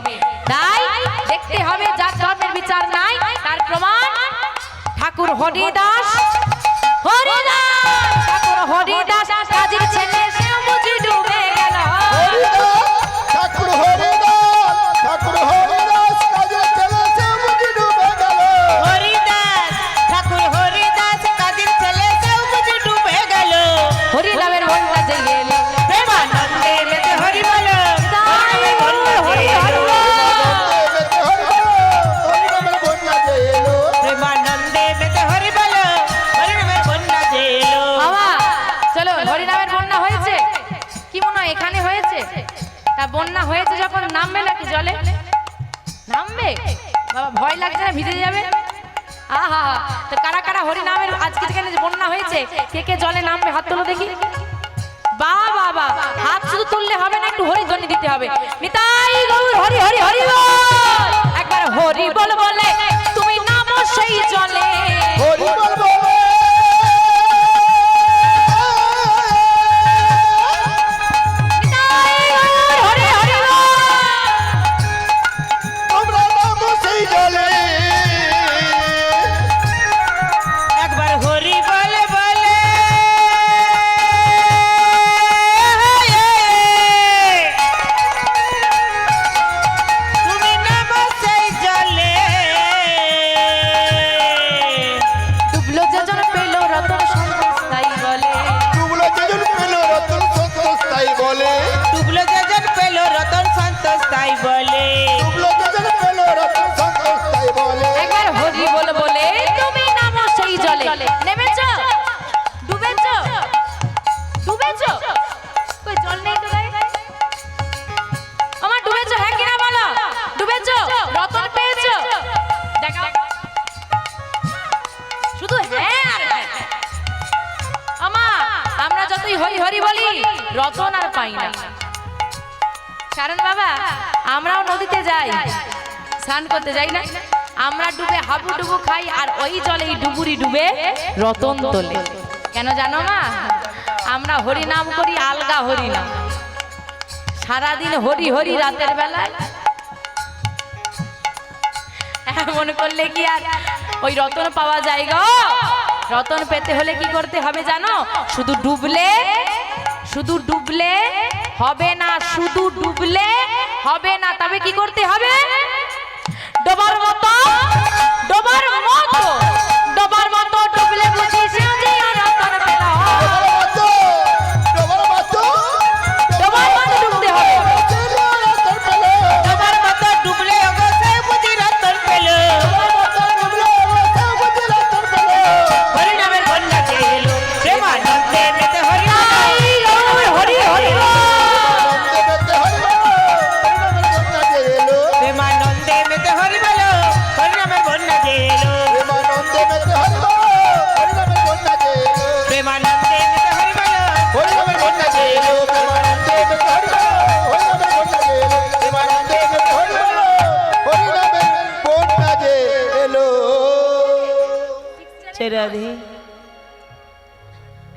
তাই দেখতে হবে জাত ধর্মের বিচার নাই। তার প্রমাণ ঠাকুর হরিদাস, হরিদাস ঠাকুর হরিদাস কাজীর ছেলে সেও বুঝি ডুবে গেল। ঠাকুর হরিদাস, ঠাকুর হরিদাস কাজের ছেলে সে বুঝি ডুবে গেল। হরিদাস ঠাকুর হরিদাস কাজীর ছেলে সেও বুঝি ডুবে গেল। হরি নামের বন্যা জেগে এলো, প্রেমানন্দে মেতে হরি বলো, তাই বন্যা হরি জেগে হরি এলো। হরিনামের বন্যা যে এলো। প্রেমানন্দে মেতে হরি বলো, হরিনামের বন্যা যে এলো। বাবা চলো, হরি নামের বন্যা হয়েছে কি মনে হয় এখানে হয়েছে? তা বন্যা হয়েছে যখন নামবে নাকি জলে? নামবে বাবা, ভয় লাগছে না ভিজে যাবে? আহা, তো কারা কারা হরি নামের আজকে যেখানে বন্যা হয়েছে কে কে জলে নামবে হাত তোলো দেখি। বাবা বাবা, হাত শুধু তুললে হবে না, একটু হরি ধ্বনি দিতে হবে। নিতাই গৌর হরি হরি হরি বল, একবার হরি বল বলে তুমি নামো সেই জলে। হরি বল বলে নিতাই গৌর হরি হরি বল। তোমরা নামো সেই জলে। একবার হরি বলে বলে তুমি নামো সেই জলে। ডুবলো যেজন পেল রতন সন্তোষ তাই বলে। ডুবলো যেজন পেল রতন সন্তোষ তাই বলে। ডুবলো যেজন পেল রতন সন্তোষ তাই বলে। ডুবলো যেজন পেল রতন সন্তোষ তাই বলে। একবার হরি বল বলে তুমি নামো সেই জলে। নেমেছো, ডুবেছো, ডুবেছো, কই জল নেই তো গায়ে? আমার ডুবেছো হ্যাঁ কিনা বলো? ডুবেছো, রতন পেয়েছো? দেখাও শুধু হ্যাঁ আর হ্যাঁ। আমা আমরা যতই হরি হরি বলি রতন আর পাই না। কারণ বাবা আমরাও নদীতে যাই, স্নান করতে যাই না, আমরা ডুবে হাবুডুবু খাই আর ওই জলেই ডুবুরি ডুবে রতন তোলে। কেন জানো মা? আমরা হরি নাম করি আলগা হরি নাম, সারাদিন হরি হরি, রাতের বেলায় এমন করলে কি আর ওই রতন পাওয়া যায় গো? রতন পেতে হলে কি করতে হবে জানো? শুধু ডুবলে, শুধু ডুবলে হবে না, শুধু ডুবলে হবে না, তবে কি করতে হবে? ডোবার মতো, ডোবার মতো, ডোবার মতো ডুবলে বুঝিস যে রতন পেল। ডোবার মতো, ডোবার মতো ডুবতে হবে। রতন পেল। তোমার মতো ডুবলে অবশ্যই বুঝি রতন পেল। হরি নামের বন্যা যে এলো, প্রেমানন্দে মেতে হরি বলো, তাই গৌর হরি হরি বল। প্রেমানন্দে মেতে হরি বলো, হরি নামের বন্যা যে এলো। প্রেমানন্দে মেতে হরি বলো, ছেড়ে দি।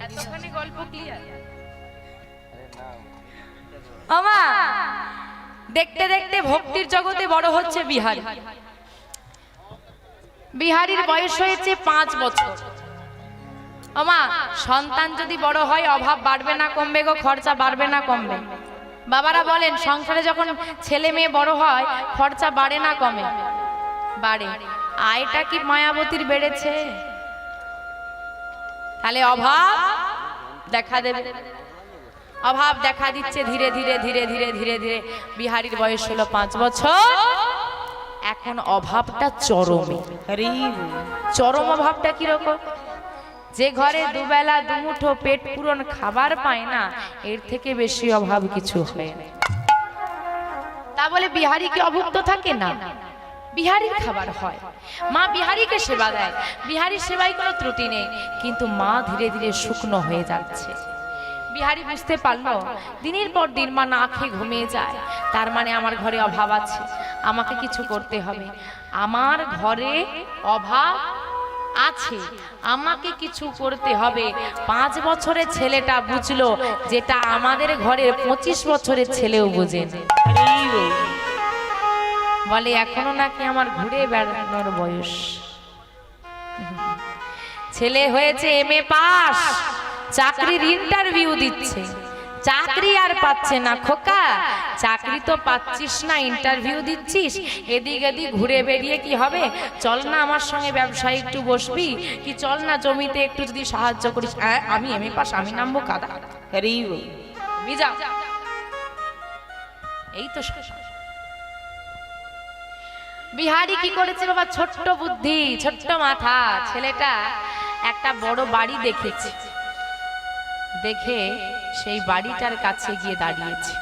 এতখানি গল্প ক্লিয়ার? আমা দেখতে দেখতে ভক্তির জগতে বড় হচ্ছে বিহারি। বিহারীর বয়স হয়েছে 5 বছর। আমা সন্তান যদি বড় হয় অভাব বাড়বে না কমবে গো? খরচা বাড়বে না কমবে? বাবারা বলেন সংসারে যখন ছেলে মেয়ে বড় হয় খরচা বাড়ে না কমে? বাড়ে। আয়টা কি মায়াবতীর বেড়েছে? তাহলে অভাব দেখা দেবে। অভাব দেখা দিচ্ছে ধীরে ধীরে ধীরে ধীরে ধীরে ধীরে। বিহারীর বয়স হলো 5 বছর। এখন অভাবটা চরমে। হরি চরম অভাবটা কিরকম? যে ঘরে দুবেলা দুমুঠো পেট পূরণ খাবার পায় না, এর থেকে বেশি অভাব কিছু হয় না। তা বলে বিহারী কি অভুক্ত থাকে না? বিহারীর খাবার হয়, মা বিহারীকে সেবা দেয়, বিহারীর সেবায় কোনো ত্রুটি নেই। কিন্তু মা ধীরে ধীরে শুকনো হয়ে যাচ্ছে। বিহারী বুঝতে পারলো দিনের পর দিন মা না খেয়ে ঘুমিয়ে যায়, তার মানে আমার ঘরে অভাব আছে, আমাকে কিছু করতে হবে। আমার ঘরে অভাব আছে, আমাকে কিছু করতে হবে। 5 বছরের ছেলেটা বুঝলো যেটা আমাদের ঘরের 25 বছরের ছেলেও বোঝে না। বলে এখনো নাকি আমার ঘুরে বেড়ানোর বয়স। ছেলে হয়েছে MA পাস, চাকরির ইন্টারভিউ দিচ্ছে, চাকরি আর পাচ্ছে না। খোকা, চাকরি তো পাচ্ছিস না, ইন্টারভিউ দিচ্ছিস, এদিক এদিক ঘুরে বেরিয়ে কি হবে? চল না আমার সঙ্গে ব্যবসায় একটু বসবি, কি চল না জমিতে একটু যদি সাহায্য করিস। আমি MA পাস, আমি নামবো কাদা। হরি তুমি যাও। এই তো বিহারী কি করেছে বাবা? ছোট্ট বুদ্ধি, ছোট্ট মাথা। ছেলেটা একটা বড় বাড়ি দেখেছে, দেখে সেই বাড়িটার কাছে গিয়ে দাঁড়িয়েছে।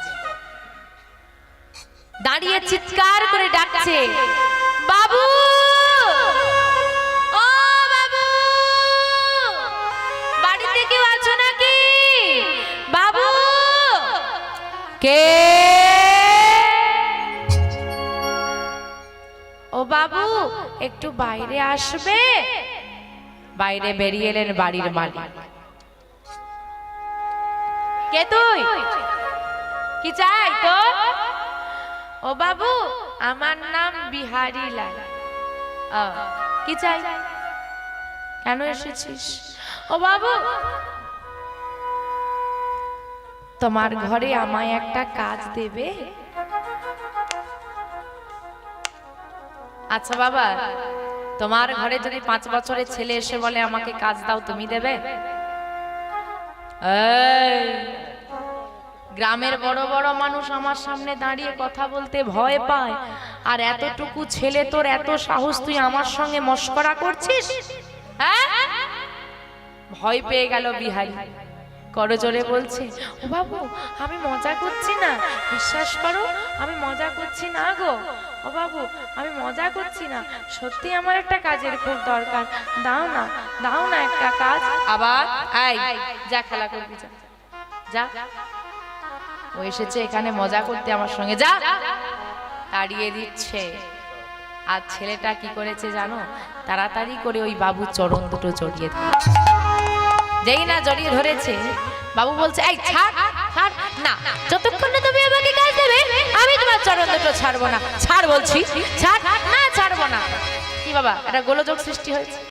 দাঁড়িয়ে চিৎকার করে ডাকছে, বাবু, ও বাবু, বাড়িতে কেউ আছো নাকি? বাবু, কে? ও বাবু, একটু বাইরে আসবে? বাইরে বেরিয়ে এলেন বাড়ির মালিক। কে তুই? কি চাই তো? ও বাবু, আমার নাম বিহারী লাল। কি চাই? কেন এসেছিস? ও বাবু, তোমার ঘরে আমায় একটা কাজ দেবে? আচ্ছা বাবা, তোমার ঘরে যদি 5 বছরের ছেলে এসে বলে আমাকে কাজ দাও, তুমি দেবে? গ্রামের বড় বড় মানুষ আমার সামনে দাঁড়িয়ে কথা বলতে ভয় পায়, আর এতটুকু ছেলে তোর এত সাহস, তুই আমার সঙ্গে মস্করা করছিস? হ্যাঁ? ভয় পেয়ে গেল বিহারী, করজোরে বলছে, ও বাবু, আমি মজা করছি না, বিশ্বাস করো, আমি মজা করছি না গো। ও বাবু, আমি মজা করছি না, সত্যি আমার একটা কাজের খুব দরকার, দাও না, দাও না একটা কাজ। আবার আই, যা খেলা করবি, যা যা। ও এসেছে এখানে মজা করতে আমার সঙ্গে, যা। তাড়িয়ে দিচ্ছে। আর ছেলেটা কি করেছে জানো? তাড়াতাড়ি করে ওই বাবুর চরণ দুটো জড়িয়ে ধরে। যেই না জড়িয়ে ধরেছে, বাবু বলছে, এই ছাড়, ছাড় না, যতক্ষণ না তুমি আমাকে কাজ দেবে আমি তোমার চরণ দুটো ছাড়বো না। ছাড় বলছি, ছাড় না, ছাড়বো না। কি বাবা, একটা গোলযোগ সৃষ্টি হয়েছে।